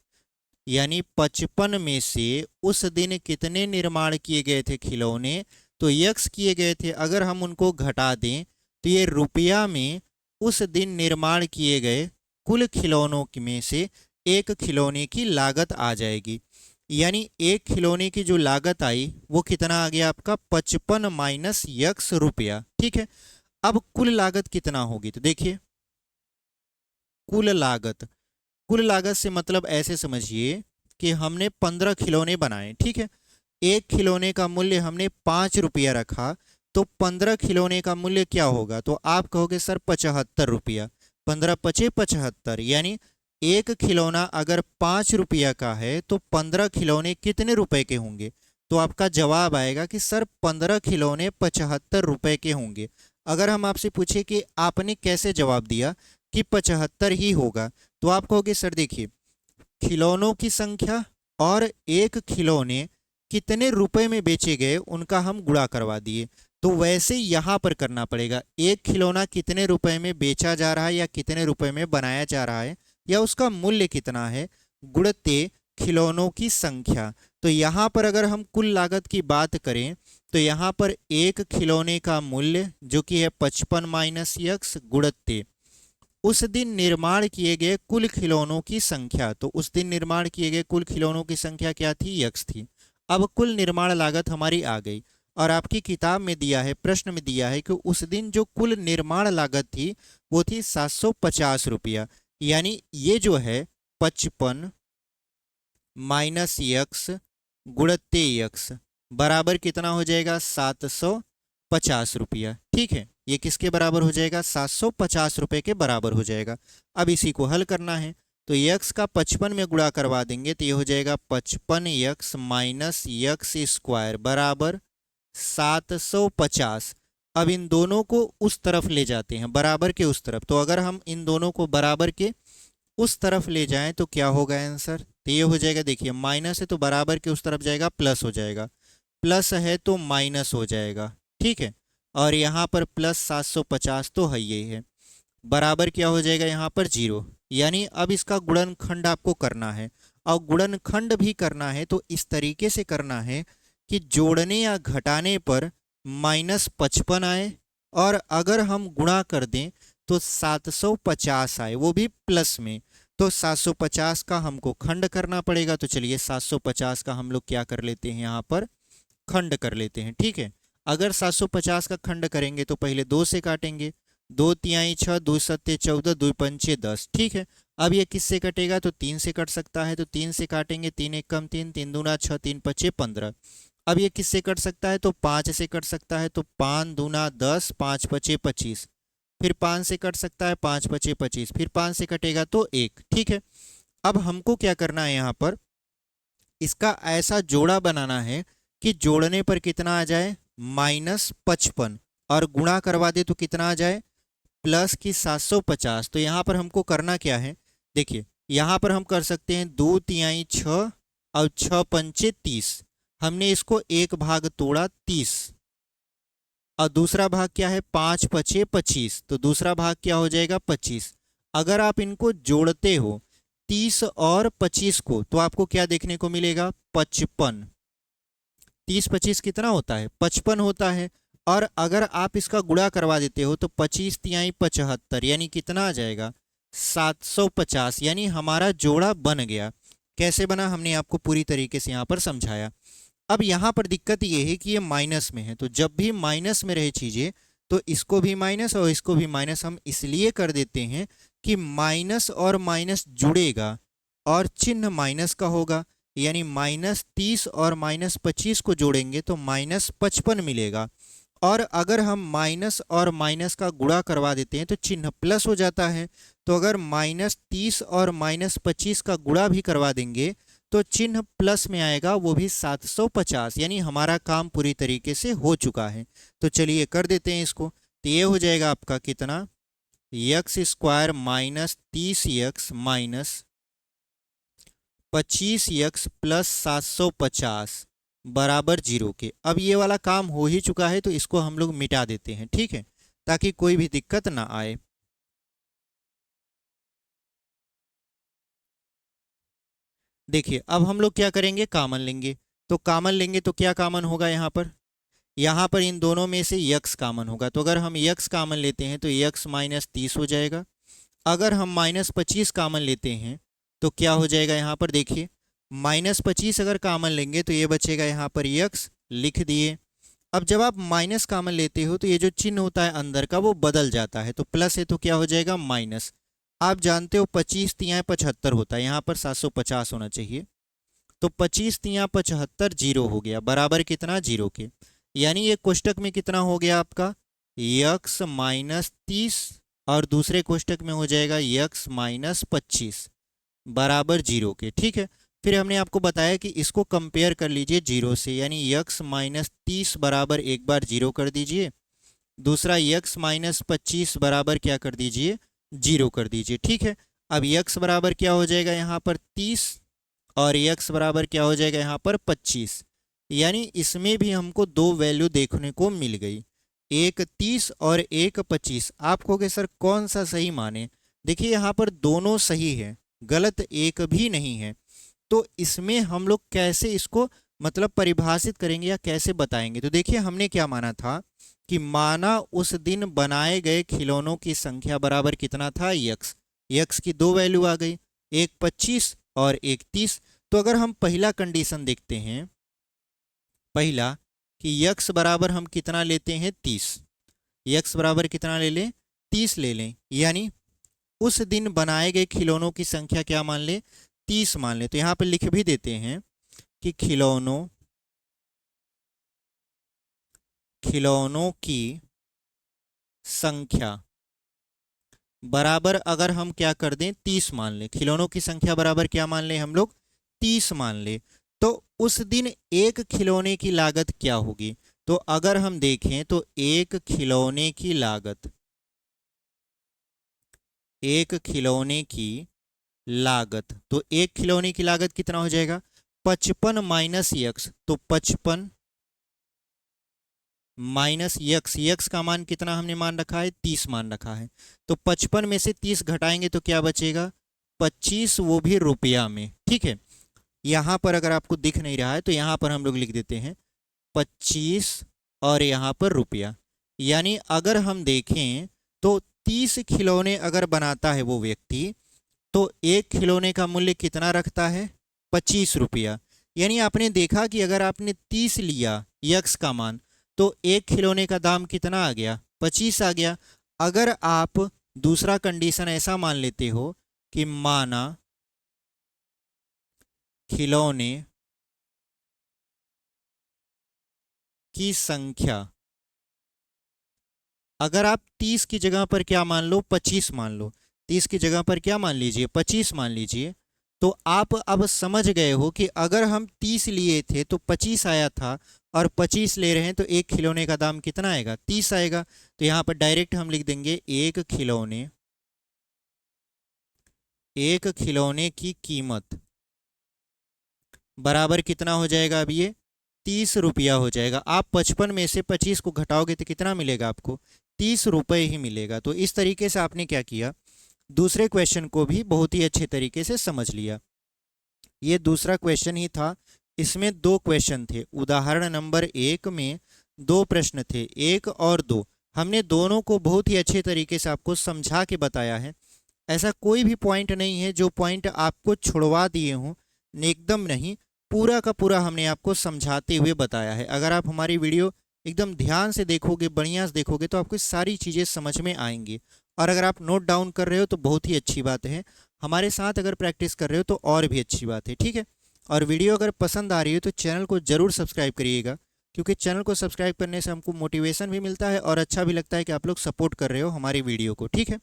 यानी 55 में से उस दिन कितने निर्माण किए गए थे खिलौने, तो यक्स किए गए थे। अगर हम उनको घटा दें तो ये रुपया में उस दिन निर्माण किए गए कुल खिलौनों में से एक खिलौने की लागत आ जाएगी। यानी एक खिलौने की जो लागत आई वो कितना आ गया आपका, 55 माइनस यक्स रुपया। ठीक है, अब कुल लागत कितना होगी, तो देखिए कुल लागत, कुल लागत से मतलब ऐसे समझिए कि हमने 15 खिलौने बनाए। ठीक है, एक खिलौने का मूल्य हमने 5 रुपया रखा, तो 15 खिलौने का मूल्य क्या होगा, तो आप कहोगे सर 75 रुपया। 15 पचे 75, यानी एक खिलौना अगर 5 रुपया का है तो 15 खिलौने कितने रुपए के होंगे, तो आपका जवाब आएगा कि सर 15 खिलौने 75 रुपए के होंगे। अगर हम आपसे पूछे कि आपने कैसे जवाब दिया कि 75 ही होगा, तो आप कहोगे सर देखिए खिलौनों की संख्या और एक खिलौने कितने रुपए में बेचे गए उनका हम गुणा करवा दिए। तो वैसे यहाँ पर करना पड़ेगा, एक खिलौना कितने रुपए में बेचा जा रहा है या कितने रुपए में बनाया जा रहा है या उसका मूल्य कितना है, गुणते खिलौनों की संख्या। तो यहाँ पर अगर हम कुल लागत की बात करें तो यहाँ पर एक खिलौने का मूल्य जो कि है 55 माइनस यक्स गुणते उस दिन निर्माण किए गए कुल खिलौनों की संख्या। तो उस दिन निर्माण किए गए कुल खिलौनों की संख्या क्या थी, यक्स थी। अब कुल निर्माण लागत हमारी आ गई और आपकी किताब में दिया है, प्रश्न में दिया है कि उस दिन जो कुल निर्माण लागत थी वो थी 750 रुपया। यानी ये जो है 55 माइनस यक्स गुणते यक्स बराबर कितना हो जाएगा, 750 रुपया। ठीक है, ये किसके बराबर हो जाएगा, 750 रुपये के बराबर हो जाएगा। अब इसी को हल करना है तो यक्स का 55 में गुणा करवा देंगे तो ये हो जाएगा 55 यक्स माइनस यक्स स्क्वायर बराबर 750। अब इन दोनों को उस तरफ ले जाते हैं, बराबर के उस तरफ। तो अगर हम इन दोनों को बराबर के उस तरफ ले जाएं तो क्या होगा आंसर, तो ये हो जाएगा, देखिए माइनस है तो बराबर के उस तरफ जाएगा प्लस हो जाएगा, प्लस है तो माइनस हो जाएगा। ठीक है, और यहाँ पर प्लस 750 तो है ये है, बराबर क्या हो जाएगा यहाँ पर 0। यानी अब इसका गुणनखंड आपको करना है और गुणनखंड भी करना है तो इस तरीके से करना है कि जोड़ने या घटाने पर -55 आए और अगर हम गुणा कर दें तो 750 आए, वो भी प्लस में। तो 750 का हमको खंड करना पड़ेगा, तो चलिए 750 का हम लोग क्या कर लेते हैं, यहाँ पर खंड कर लेते हैं। ठीक है, अगर 750 का खंड करेंगे तो पहले 2 से काटेंगे, 2 तिहाई 6, 2 सत्ते 14, 2 पंचे 10। ठीक है, अब ये किससे कटेगा, तो 3 से कट सकता है, तो 3 से काटेंगे, 3 एक कम 3, 3 दूना 6, 3 पचे 15। अब ये किससे कट सकता है, तो 5 से कट सकता है, तो 5 दूना 10, 5 पचे 25। फिर 5 से कट सकता है, 5 पचे 25, फिर 5 से कटेगा तो 1। ठीक है, अब हमको क्या करना है, यहाँ पर इसका ऐसा जोड़ा बनाना है कि जोड़ने पर कितना आ जाए, -55, और गुणा करवा दे तो कितना आ जाए, प्लस की 750। तो यहाँ पर हमको करना क्या है, देखिए यहाँ पर हम कर सकते हैं 2 तिहाई 6 और 6 पंचे 30। हमने इसको एक भाग तोड़ा 30, और दूसरा भाग क्या है, 5 पचे 25, तो दूसरा भाग क्या हो जाएगा 25। अगर आप इनको जोड़ते हो 30 और 25 को, तो आपको क्या देखने को मिलेगा, 55। 30 25 कितना होता है, 55 होता है। और अगर आप इसका गुणा करवा देते हो तो 25 तिहाई 75, यानी कितना आ जाएगा, 750। यानी हमारा जोड़ा बन गया। कैसे बना, हमने आपको पूरी तरीके से यहाँ पर समझाया। अब यहाँ पर दिक्कत ये है कि ये माइनस में है, तो जब भी माइनस में रहे चीज़ें तो इसको भी माइनस और इसको भी माइनस हम इसलिए कर देते हैं कि माइनस और माइनस जुड़ेगा और चिन्ह माइनस का होगा। यानी -30 और -25 को जोड़ेंगे तो -55 मिलेगा। और अगर हम माइनस और माइनस का गुणा करवा देते हैं तो चिन्ह प्लस हो जाता है। तो अगर -30 और -25 का गुणा भी करवा देंगे तो चिन्ह प्लस में आएगा, वो भी 750। यानी हमारा काम पूरी तरीके से हो चुका है। तो चलिए कर देते हैं इसको। तो ये हो जाएगा आपका कितना, x² -30x minus 25x plus 750 बराबर 0 के। अब ये वाला काम हो ही चुका है तो इसको हम लोग मिटा देते हैं, ठीक है, ताकि कोई भी दिक्कत ना आए। देखिए अब हम लोग क्या करेंगे, कामन लेंगे। तो कामन लेंगे तो क्या कामन होगा यहाँ पर, यहाँ पर इन दोनों में से यक्स कामन होगा। तो अगर हम यक्स कामन लेते हैं तो यक्स -30 हो जाएगा। अगर हम -25 कामन लेते हैं तो क्या हो जाएगा, यहाँ पर देखिए -25 अगर कामन लेंगे तो ये बचेगा यहाँ पर यक्स, लिख दिए। अब जब आप माइनस कामन लेते हो तो ये जो चिन्ह होता है अंदर का वो बदल जाता है, तो प्लस है तो क्या हो जाएगा माइनस। आप जानते हो 25 तिहाई 75 होता है, यहाँ पर 750 होना चाहिए। तो 25 तिहाई 75 जीरो हो गया, बराबर कितना, 0 के। यानी ये कोष्टक में कितना हो गया आपका, यक्स -30 और दूसरे कोष्टक में हो जाएगा यक्स -25 बराबर 0 के, ठीक है। फिर हमने आपको बताया कि इसको कंपेयर कर लीजिए 0 से, यानी यक्स -30 बराबर एक बार 0 कर दीजिए, दूसरा यक्स -25 बराबर क्या कर दीजिए, 0 कर दीजिए, ठीक है। अब यक्स बराबर क्या हो जाएगा यहाँ पर 30 और यक्स बराबर क्या हो जाएगा यहाँ पर 25। यानी इसमें भी हमको दो वैल्यू देखने को मिल गई, एक 30 और एक 25। आप कहोगे सर कौन सा सही माने, देखिए यहाँ पर दोनों सही है, गलत एक भी नहीं है। तो इसमें हम लोग कैसे इसको मतलब परिभाषित करेंगे या कैसे बताएंगे, तो देखिए हमने क्या माना था कि माना उस दिन बनाए गए खिलौनों की संख्या बराबर कितना था, यक्स। यक्स की दो वैल्यू आ गई, एक 25 और एक 30। तो अगर हम पहला कंडीशन देखते हैं, पहला कि यक्स बराबर हम कितना लेते हैं 30, यक्स बराबर कितना ले लें 30 ले लें, यानी उस दिन बनाए गए खिलौनों की संख्या क्या मान ले, 30 मान ले। तो यहाँ पर लिख भी देते हैं कि खिलौनों की संख्या बराबर अगर हम क्या कर दें 30 मान लें, खिलौनों की संख्या बराबर क्या मान लें हम लोग 30 मान लें, तो उस दिन एक खिलौने की लागत क्या होगी। तो अगर हम देखें तो एक खिलौने की लागत, एक खिलौने की लागत, तो एक खिलौने की लागत कितना हो जाएगा 55 माइनस यक्स, तो 55 माइनस यक्स, यक्स का मान कितना हमने मान रखा है 30 मान रखा है। तो 55 में से 30 घटाएंगे तो क्या बचेगा 25, वो भी रुपया में, ठीक है। यहाँ पर अगर आपको दिख नहीं रहा है तो यहाँ पर हम लोग लिख देते हैं 25 और यहाँ पर रुपया। यानी अगर हम देखें तो 30 खिलौने अगर बनाता है वो व्यक्ति, तो एक खिलौने का मूल्य कितना रखता है 25 रुपया। यानी आपने देखा कि अगर आपने 30 लिया यक्स का मान तो एक खिलौने का दाम कितना आ गया 25 आ गया। अगर आप दूसरा कंडीशन ऐसा मान लेते हो कि माना खिलौने की संख्या, अगर आप 30 की जगह पर क्या मान लो 25 मान लो, 30 की जगह पर क्या मान लीजिए 25 मान लीजिए, तो आप अब समझ गए हो कि अगर हम 30 लिए थे तो 25 आया था और 25 ले रहे हैं तो एक खिलौने का दाम कितना आएगा 30 आएगा। तो यहाँ पर डायरेक्ट हम लिख देंगे एक खिलौने की कीमत बराबर कितना हो जाएगा अब ये ₹30 हो जाएगा। आप 55 में से 25 को घटाओगे तो कितना मिलेगा आपको? ₹30 ही मिलेगा। तो इस तरीके से आपने क्या किया, दूसरे क्वेश्चन को भी बहुत ही अच्छे तरीके से समझ लिया। ये दूसरा क्वेश्चन ही था, इसमें 2 क्वेश्चन थे। उदाहरण नंबर 1 में 2 प्रश्न थे, 1 और 2। हमने दोनों को बहुत ही अच्छे तरीके से आपको समझा के बताया है। ऐसा कोई भी पॉइंट नहीं है जो पॉइंट आपको छुड़वा दिए हों, एकदम नहीं, पूरा का पूरा हमने आपको समझाते हुए बताया है। अगर आप हमारी वीडियो एकदम ध्यान से देखोगे, बढ़िया से देखोगे, तो आपको सारी चीज़ें समझ में आएंगी। और अगर आप नोट डाउन कर रहे हो तो बहुत ही अच्छी बात है, हमारे साथ अगर प्रैक्टिस कर रहे हो तो और भी अच्छी बात है, ठीक है। और वीडियो अगर पसंद आ रही है तो चैनल को ज़रूर सब्सक्राइब करिएगा, क्योंकि चैनल को सब्सक्राइब करने से हमको मोटिवेशन भी मिलता है और अच्छा भी लगता है कि आप लोग सपोर्ट कर रहे हो हमारी वीडियो को, ठीक है।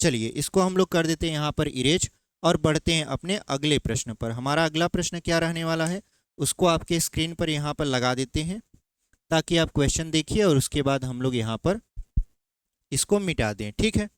चलिए इसको हम लोग कर देते हैं यहाँ पर इरेज और बढ़ते हैं अपने अगले प्रश्न पर। हमारा अगला प्रश्न क्या रहने वाला है उसको आपके स्क्रीन पर यहाँ पर लगा देते हैं, ताकि आप क्वेश्चन देखिए और उसके बाद हम लोग यहाँ पर इसको मिटा दें, ठीक है।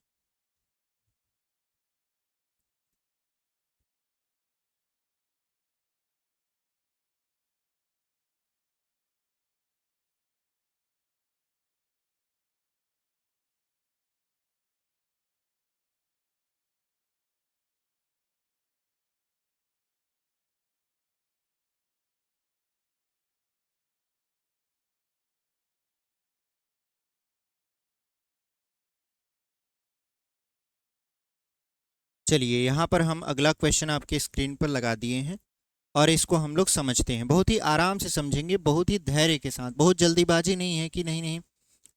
चलिए यहाँ पर हम अगला क्वेश्चन आपके स्क्रीन पर लगा दिए हैं और इसको हम लोग समझते हैं। बहुत ही आराम से समझेंगे, बहुत ही धैर्य के साथ। बहुत जल्दीबाजी नहीं है कि नहीं नहीं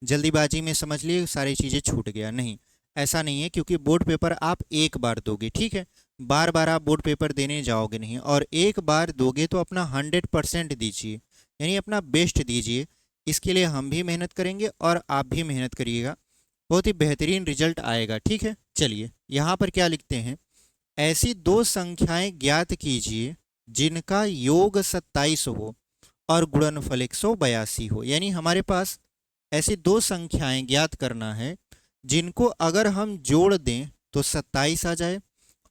जल्दीबाजी में समझ लिए सारी चीज़ें छूट गया, नहीं, ऐसा नहीं है। क्योंकि बोर्ड पेपर आप एक बार दोगे, ठीक है, बार बार आप बोर्ड पेपर देने जाओगे नहीं। और एक बार दोगे तो अपना 100% दीजिए, यानी अपना बेस्ट दीजिए। इसके लिए हम भी मेहनत करेंगे और आप भी मेहनत करिएगा, बहुत ही बेहतरीन रिजल्ट आएगा, ठीक है। चलिए यहाँ पर क्या लिखते हैं, ऐसी 2 संख्याएं ज्ञात कीजिए जिनका योग 27 हो और गुणनफल 182 हो। यानी हमारे पास ऐसी 2 संख्याएं ज्ञात करना है जिनको अगर हम जोड़ दें तो 27 आ जाए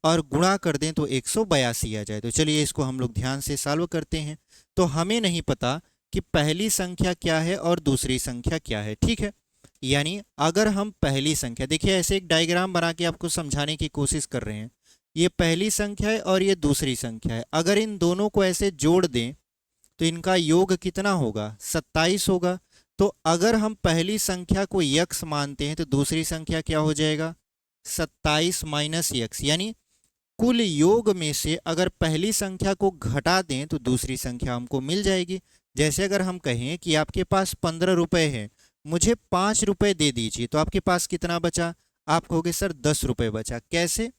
और गुणा कर दें तो 182 आ जाए। तो चलिए इसको हम लोग ध्यान से सॉल्व करते हैं। तो हमें नहीं पता कि पहली संख्या क्या है और दूसरी संख्या क्या है, ठीक है। यानी अगर हम पहली संख्या, देखिए ऐसे एक डायग्राम बना के आपको समझाने की कोशिश कर रहे हैं, ये पहली संख्या है और ये दूसरी संख्या है। अगर इन दोनों को ऐसे जोड़ दें तो इनका योग कितना होगा? 27 होगा। तो अगर हम पहली संख्या को यक्स मानते हैं तो दूसरी संख्या क्या हो जाएगा? 27 माइनस यक्स। यानी कुल योग में से अगर पहली संख्या को घटा दें तो दूसरी संख्या हमको मिल जाएगी। जैसे अगर हम कहें कि आपके पास 15 रुपए है, मुझे 5 रुपए दे दीजिए, तो आपके पास कितना बचा? आप कहोगे सर 10 रुपए बचा। कैसे?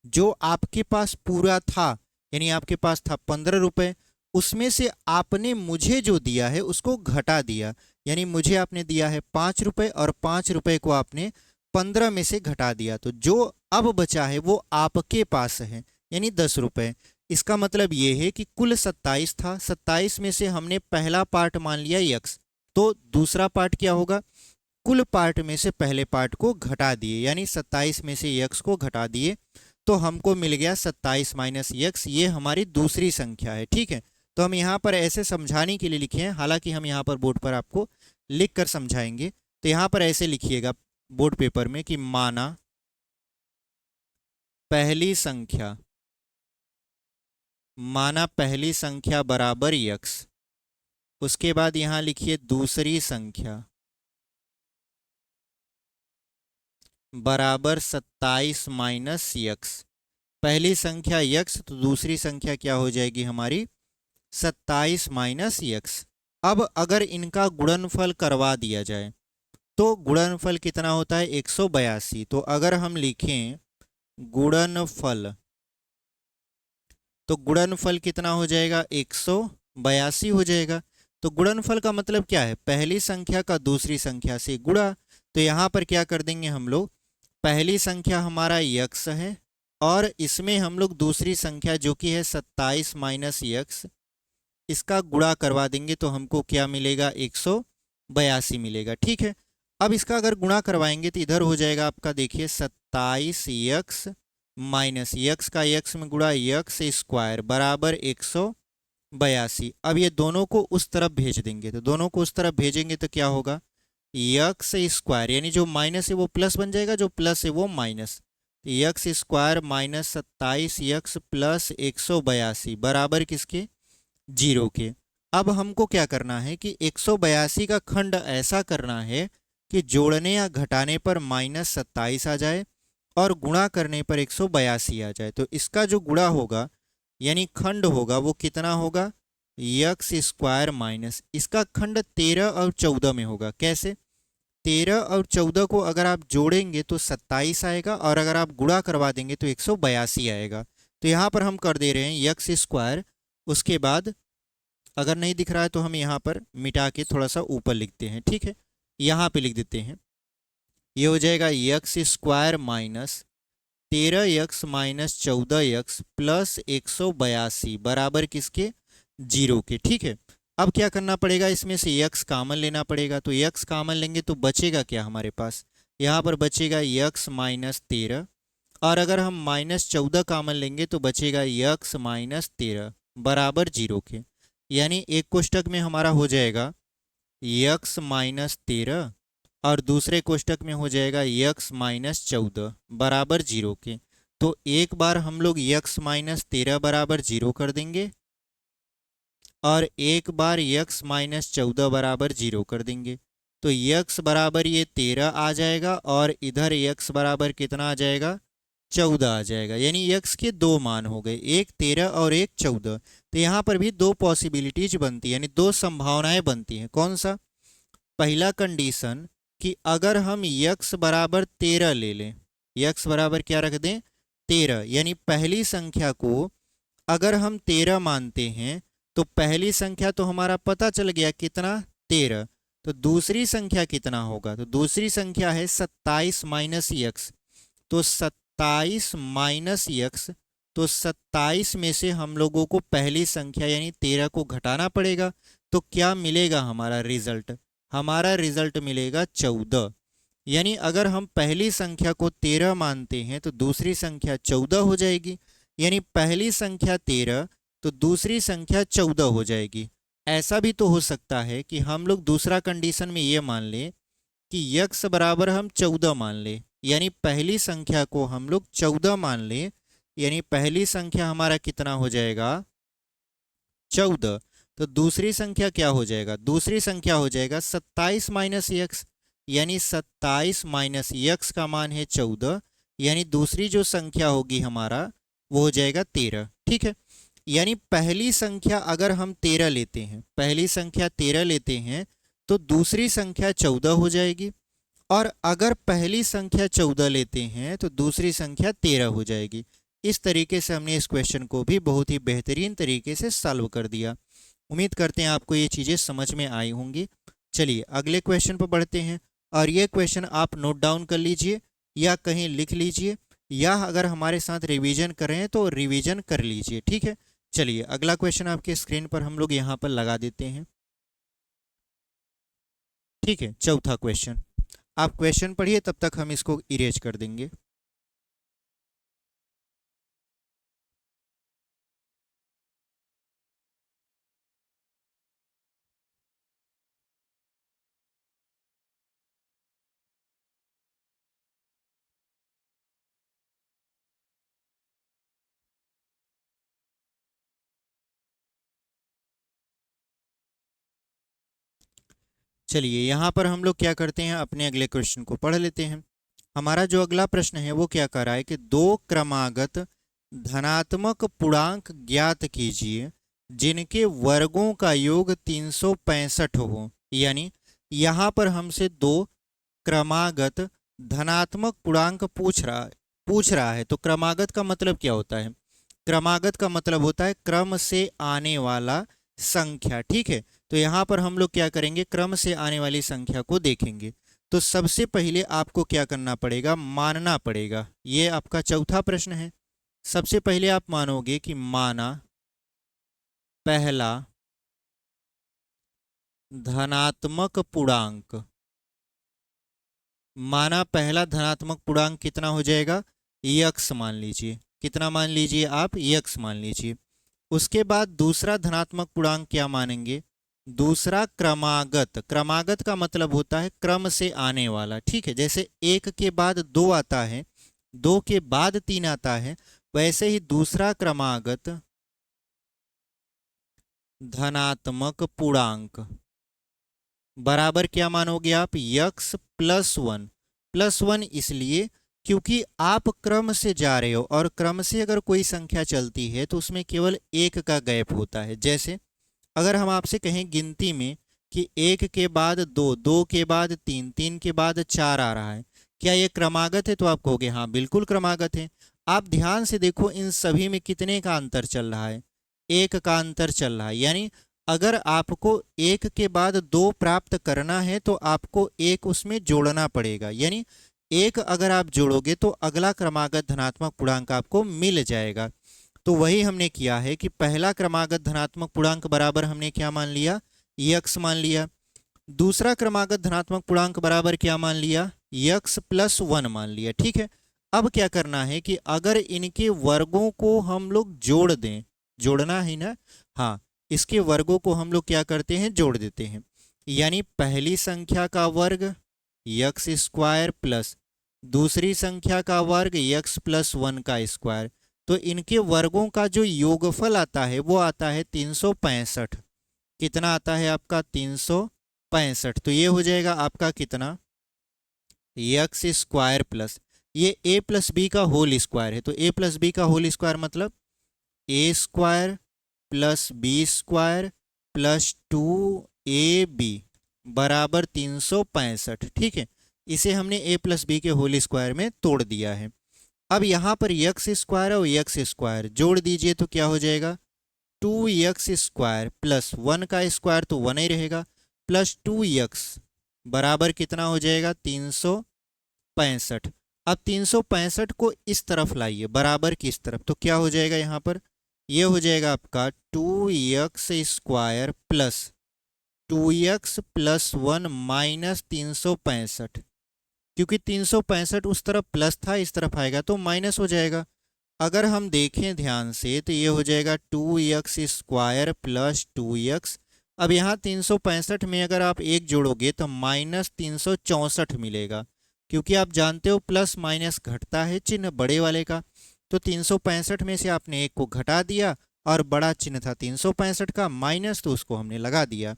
जो आपके पास पूरा था, यानी आपके पास था 15 रुपए, उसमें से आपने मुझे जो दिया है उसको घटा दिया। यानी मुझे आपने दिया है 5 रुपए और 5 रुपए को आपने 15 में से घटा दिया, तो जो अब बचा है वो आपके पास है, यानी 10 रुपए। इसका मतलब ये है कि कुल 27 था, 27 में से हमने पहला पार्ट मान लिया यक्स, तो दूसरा पार्ट क्या होगा? कुल पार्ट में से पहले पार्ट को घटा दिए, यानी 27 में से यक्स को घटा दिए, तो हमको मिल गया 27 माइनस यक्स। ये हमारी दूसरी संख्या है, ठीक है। तो हम यहाँ पर ऐसे समझाने के लिए लिखे हैं, हालांकि हम यहाँ पर बोर्ड पर आपको लिख कर समझाएंगे। तो यहाँ पर ऐसे लिखिएगा बोर्ड पेपर में कि माना पहली संख्या, माना पहली संख्या बराबर यक्स। उसके बाद यहाँ लिखिए दूसरी संख्या बराबर 27 माइनस यक्स। पहली संख्या यक्स तो दूसरी संख्या क्या हो जाएगी हमारी? 27 माइनस यक्स। अब अगर इनका गुणनफल करवा दिया जाए तो गुणनफल कितना होता है? 182। तो अगर हम लिखें गुणनफल, तो गुणनफल कितना हो जाएगा? 182 हो जाएगा। तो गुणनफल का मतलब क्या है? पहली संख्या का दूसरी संख्या से गुणा। तो यहाँ पर क्या कर देंगे हम लोग, पहली संख्या हमारा यक्स है और इसमें हम लोग दूसरी संख्या जो कि है 27 माइनस यक्स, इसका गुणा करवा देंगे तो हमको क्या मिलेगा? 182 मिलेगा, ठीक है। अब इसका अगर गुणा करवाएंगे तो इधर हो जाएगा आपका, देखिए 27 यक्स माइनस यक्स का यक्स में गुणा यक्स स्क्वायर बराबर 82। अब ये दोनों को उस तरफ भेज देंगे, तो दोनों को उस तरफ भेजेंगे तो क्या होगा, यक्स स्क्वायर, यानी जो माइनस है वो प्लस बन जाएगा, जो प्लस है वो minus. X square minus 27 x plus 182 बराबर किसके, जीरो के। अब हमको क्या करना है कि 182 का खंड ऐसा करना है कि जोड़ने या घटाने पर -27 आ जाए और गुणा करने पर 182 आ जाए। तो इसका जो गुणा होगा यानी खंड होगा वो कितना होगा, यक्स स्क्वायर माइनस, इसका खंड 13 और 14 में होगा। कैसे, 13 और 14 को अगर आप जोड़ेंगे तो 27 आएगा और अगर आप गुणा करवा देंगे तो 182 आएगा। तो यहाँ पर हम कर दे रहे हैं यक्स स्क्वायर, उसके बाद अगर नहीं दिख रहा है तो हम यहाँ पर मिटा के थोड़ा सा ऊपर लिखते हैं, ठीक है, यहाँ पे लिख देते हैं। ये हो जाएगा यक्स square minus 13 x minus 14 x plus 182 बराबर किसके, जीरो के। ठीक है, अब क्या करना पड़ेगा, इसमें से यक्स कामन लेना पड़ेगा। तो यक्स कामन लेंगे तो बचेगा क्या हमारे पास, यहाँ पर बचेगा यक्स माइनस 13, और अगर हम -14 कामन लेंगे तो बचेगा यक्स माइनस 13 बराबर जीरो के। यानी एक कोष्टक में हमारा हो जाएगा यक्स माइनस 13 और दूसरे कोष्टक में हो जाएगा यक्स माइनस 14 बराबर जीरो के। तो एक बार हम लोग यक्स माइनस 13 बराबर जीरो कर देंगे और एक बार यक्स माइनस 14 बराबर जीरो कर देंगे। तो यक्स बराबर ये 13 आ जाएगा और इधर यक्स बराबर कितना आ जाएगा, 14 आ जाएगा। यानी यक्स के दो मान हो गए, एक 13 और एक 14। तो यहाँ पर भी दो पॉसिबिलिटीज बनती है, यानी दो संभावनाएं बनती हैं। कौन सा, पहला कंडीशन कि अगर हम यक्स बराबर 13 ले लें, यक्स बराबर क्या रख दें, 13, यानी पहली संख्या को अगर हम 13 मानते हैं तो पहली संख्या तो हमारा पता चल गया कितना, 13। तो दूसरी संख्या कितना होगा, तो दूसरी संख्या है 27 माइनस यक्स। तो 27 माइनस यक्स, तो 27 में से हम लोगों को पहली संख्या यानी 13 को घटाना पड़ेगा। तो क्या मिलेगा हमारा रिजल्ट, हमारा रिजल्ट मिलेगा 14। यानी अगर हम पहली संख्या को 13 मानते हैं तो दूसरी संख्या 14 हो जाएगी, यानी पहली संख्या 13 तो दूसरी संख्या 14 हो जाएगी। ऐसा भी तो हो सकता है कि हम लोग दूसरा कंडीशन में ये मान लें कि यक्स बराबर हम 14 मान लें, यानी पहली संख्या को हम लोग 14 मान लें, यानी पहली संख्या हमारा कितना हो जाएगा, 14। तो दूसरी संख्या क्या हो जाएगा, दूसरी संख्या हो जाएगा 27 माइनस यक्स, यानी 27 माइनस यक्स का मान है 14, यानी दूसरी जो संख्या होगी हमारा वो हो जाएगा 13। ठीक है, यानी पहली संख्या अगर हम 13 लेते हैं, पहली संख्या 13 लेते हैं तो दूसरी संख्या 14 हो जाएगी, और अगर पहली संख्या 14 लेते हैं तो दूसरी संख्या 13 हो जाएगी। इस तरीके से हमने इस क्वेश्चन को भी बहुत ही बेहतरीन तरीके से सॉल्व कर दिया। उम्मीद करते हैं आपको ये चीज़ें समझ में आई होंगी। चलिए अगले क्वेश्चन पर बढ़ते हैं, और ये क्वेश्चन आप नोट डाउन कर लीजिए या कहीं लिख लीजिए, या अगर हमारे साथ रिवीजन कर रहे हैं तो रिवीजन कर लीजिए। ठीक है, चलिए अगला क्वेश्चन आपके स्क्रीन पर हम लोग यहाँ पर लगा देते हैं। ठीक है, चौथा क्वेश्चन, आप क्वेश्चन पढ़िए तब तक हम इसको इरेज कर देंगे। चलिए यहाँ पर हम लोग क्या करते हैं, अपने अगले क्वेश्चन को पढ़ लेते हैं। हमारा जो अगला प्रश्न है वो क्या कर रहा है कि दो क्रमागत धनात्मक पूर्णांक ज्ञात कीजिए जिनके वर्गों का योग 365 हो। यानी यहाँ पर हमसे दो क्रमागत धनात्मक पूर्णांक पूछ रहा है। तो क्रमागत का मतलब क्या होता है, क्रमागत का मतलब होता है क्रम से आने वाला संख्या। ठीक है, तो यहाँ पर हम लोग क्या करेंगे, क्रम से आने वाली संख्या को देखेंगे। तो सबसे पहले आपको क्या करना पड़ेगा, मानना पड़ेगा। ये आपका चौथा प्रश्न है। सबसे पहले आप मानोगे कि माना पहला धनात्मक पूर्णांक, माना पहला धनात्मक पूर्णांक कितना हो जाएगा, यक्स मान लीजिए। कितना मान लीजिए आप, यक्स मान लीजिए। उसके बाद दूसरा धनात्मक पूर्णांक क्या मानेंगे? दूसरा क्रमागत। क्रमागत का मतलब होता है क्रम से आने वाला, ठीक है। जैसे 1 के बाद 2 आता है, 2 के बाद 3 आता है, वैसे ही दूसरा क्रमागत धनात्मक पूर्णांक बराबर क्या मानोगे आप? X plus one. Plus one इसलिए क्योंकि आप क्रम से जा रहे हो, और क्रम से अगर कोई संख्या चलती है तो उसमें केवल एक का गैप होता है। जैसे अगर हम आपसे कहें गिनती में कि 1 के बाद 2, 2 के बाद 3, 3 के बाद 4 आ रहा है, क्या ये क्रमागत है? तो आप कहोगे हाँ बिल्कुल क्रमागत है। आप ध्यान से देखो इन सभी में कितने का अंतर चल रहा है? 1 का अंतर चल रहा है। यानी अगर आपको 1 के बाद 2 प्राप्त करना है तो आपको 1 उसमें जोड़ना पड़ेगा। यानी 1 अगर आप जोड़ोगे तो अगला क्रमागत धनात्मक पूर्णांक आपको मिल जाएगा। तो वही हमने किया है कि पहला क्रमागत धनात्मक पूर्णांक बराबर हमने क्या मान लिया? यक्स मान लिया। दूसरा क्रमागत धनात्मक पूर्णांक बराबर क्या मान लिया? यक्स प्लस वन मान लिया, ठीक है। अब क्या करना है कि अगर इनके वर्गों को हम लोग जोड़ दें, जोड़ना है ना, हाँ, इसके वर्गों को हम लोग क्या करते हैं? जोड़ देते हैं। यानी पहली संख्या का वर्ग यक्स स्क्वायर प्लस दूसरी संख्या का वर्ग यक्स प्लस वन का स्क्वायर, तो इनके वर्गों का जो योगफल आता है वो आता है 365। कितना आता है आपका? 365। तो ये हो जाएगा आपका कितना? यक्स स्क्वायर प्लस ये ए प्लस बी का होल स्क्वायर है, तो ए प्लस बी का होल स्क्वायर मतलब A square plus B square plus 2ab बराबर 365, ठीक है। इसे हमने ए प्लस बी के होल स्क्वायर में तोड़ दिया है। अब यहाँ पर यक्स स्क्वायर और यक्स स्क्वायर जोड़ दीजिए तो क्या हो जाएगा? 2x स्क्वायर प्लस 1 का स्क्वायर तो 1 ही रहेगा, प्लस 2x बराबर कितना हो जाएगा? 365। अब 365 को इस तरफ लाइए, बराबर की इस तरफ, तो क्या हो जाएगा यहाँ पर? ये हो जाएगा आपका 2x square plus 2x plus 1 minus 365। क्योंकि 365 उस तरफ प्लस था, इस तरफ आएगा तो माइनस हो जाएगा। अगर हम देखें ध्यान से तो ये हो जाएगा 2x स्क्वायर प्लस 2x। अब यहाँ 365 में अगर आप एक जोड़ोगे तो माइनस 364 मिलेगा, क्योंकि आप जानते हो प्लस माइनस घटता है चिन्ह बड़े वाले का। तो 365 में से आपने एक को घटा दिया और बड़ा चिन्ह था 365 का माइनस, तो उसको हमने लगा दिया।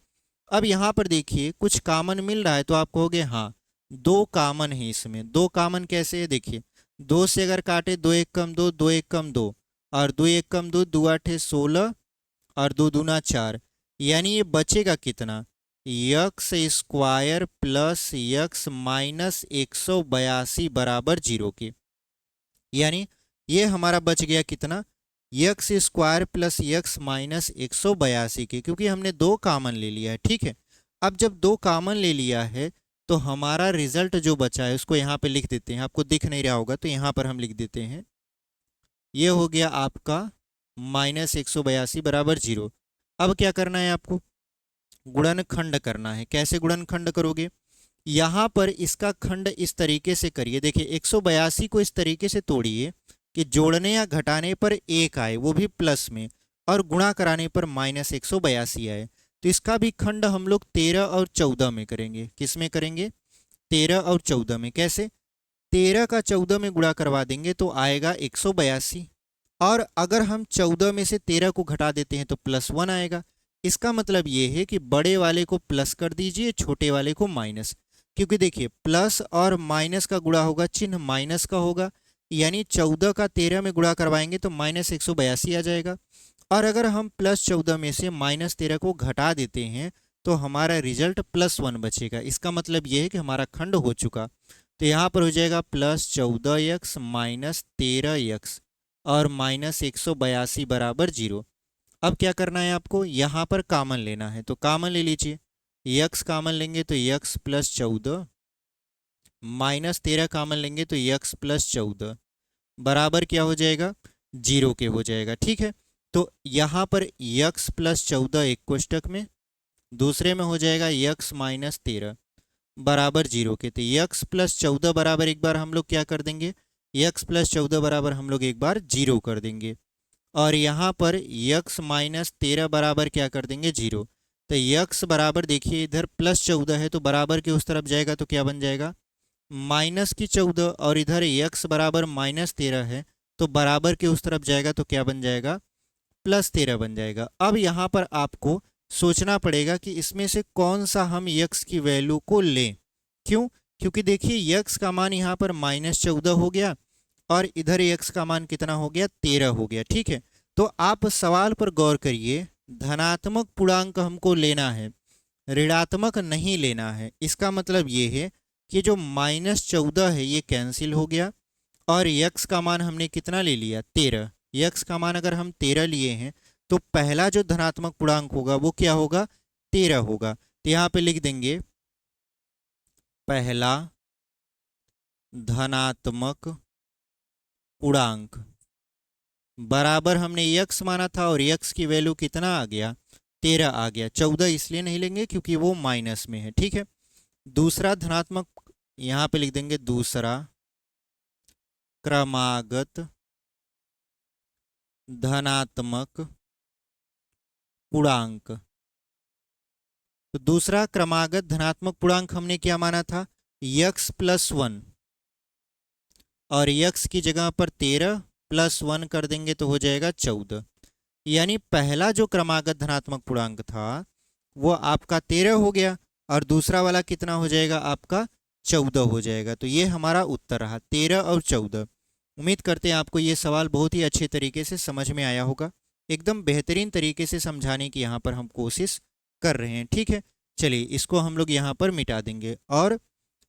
अब यहाँ पर देखिए कुछ कॉमन मिल रहा है तो आप कहोगे हाँ 2 कॉमन है इसमें। 2 कॉमन कैसे है? देखिए 2 से अगर काटे 2 एक कम 2, 2 एक कम 2, और 2 एक कम 2, 2 आठे 16 और 2 दूना 4। यानी ये बचेगा कितना? X square plus x minus 182 बराबर 0 के। यानी ये हमारा बच गया कितना? X square plus x minus 182 के, क्योंकि हमने 2 कॉमन ले लिया है, ठीक है। अब जब 2 कॉमन ले लिया है तो हमारा रिजल्ट जो बचा है उसको यहाँ पे लिख देते हैं। आपको दिख नहीं रहा होगा तो यहाँ पर हम लिख देते हैं। ये हो गया आपका माइनस 182 बराबर 0। अब क्या करना है आपको? गुणनखंड करना है। कैसे गुणनखंड करोगे? यहाँ पर इसका खंड इस तरीके से करिए। देखिए 182 को इस तरीके से तोड़िए कि जोड़ने या घटाने पर 1 आए, वो भी प्लस में, और गुणा कराने पर माइनस 182 आए। तो इसका भी खंड हम लोग 13 और 14 में करेंगे। किस में करेंगे? 13 और 14 में। कैसे? 13 का 14 में गुणा करवा देंगे तो आएगा 182, और अगर हम 14 में से 13 को घटा देते हैं तो प्लस 1 आएगा। इसका मतलब ये है कि बड़े वाले को प्लस कर दीजिए, छोटे वाले को माइनस, क्योंकि देखिए प्लस और माइनस का गुणा होगा, चिन्ह माइनस का होगा। यानी 14 का 13 में गुणा करवाएंगे तो माइनस 182 आ जाएगा। और अगर हम प्लस 14 में से माइनस 13 को घटा देते हैं तो हमारा रिजल्ट प्लस 1 बचेगा। इसका मतलब ये है कि हमारा खंड हो चुका। तो यहाँ पर हो जाएगा प्लस 14x माइनस 13x और माइनस 182 बराबर 0। अब क्या करना है आपको? यहाँ पर कॉमन लेना है, तो कॉमन ले लीजिए। यक्स कॉमन लेंगे तो यक्स प्लस 14 माइनस 13 कॉमन लेंगे तो यक्स प्लस 14 बराबर क्या हो जाएगा? 0 के हो जाएगा, ठीक है। तो यहाँ पर यक्स प्लस 14 एक कोष्टक में, दूसरे में हो जाएगा यक्स माइनस 13 बराबर 0 के। तो यक्स प्लस 14 बराबर एक बार हम लोग क्या कर देंगे? यक्स प्लस 14 बराबर हम लोग एक बार 0 कर देंगे। और यहाँ पर यक्स माइनस 13 बराबर क्या कर देंगे 0। तो यक्स बराबर देखिए इधर +14 है तो बराबर के उस तरफ जाएगा तो क्या बन जाएगा -14, और इधर यक्स बराबर -13 है तो बराबर के उस तरफ जाएगा तो क्या बन जाएगा +13 बन जाएगा। अब यहाँ पर आपको सोचना पड़ेगा कि इसमें से कौन सा हम यक्स की वैल्यू को लें। क्यों? क्योंकि देखिए यक्स का मान यहाँ पर -14 हो गया और इधर यक्स का मान कितना हो गया 13 हो गया। ठीक है, तो आप सवाल पर गौर करिए, धनात्मक पूर्णांक हमको लेना है, ऋणात्मक नहीं लेना है। इसका मतलब ये है कि जो -14 है ये कैंसिल हो गया और यक्स का मान हमने कितना ले लिया 13। यक्स का मान अगर हम 13 लिए हैं तो पहला जो धनात्मक पूर्णांक होगा वो क्या होगा 13 होगा। तो यहाँ पे लिख देंगे पहला धनात्मक पूर्णांक बराबर हमने यक्स माना था और यक्स की वैल्यू कितना आ गया 13 आ गया। 14 इसलिए नहीं लेंगे क्योंकि वो माइनस में है। ठीक है, दूसरा धनात्मक यहाँ पे लिख देंगे दूसरा क्रमागत धनात्मक पूर्णांक। तो दूसरा क्रमागत धनात्मक पूर्णांक हमने क्या माना था x+1 और x की जगह पर 13 +1 कर देंगे तो हो जाएगा 14। यानी पहला जो क्रमागत धनात्मक पूर्णांक था वो आपका 13 हो गया और दूसरा वाला कितना हो जाएगा आपका 14 हो जाएगा। तो ये हमारा उत्तर रहा 13 और 14। उम्मीद करते हैं आपको ये सवाल बहुत ही अच्छे तरीके से समझ में आया होगा। एकदम बेहतरीन तरीके से समझाने की यहाँ पर हम कोशिश कर रहे हैं। ठीक है, चलिए इसको हम लोग यहाँ पर मिटा देंगे। और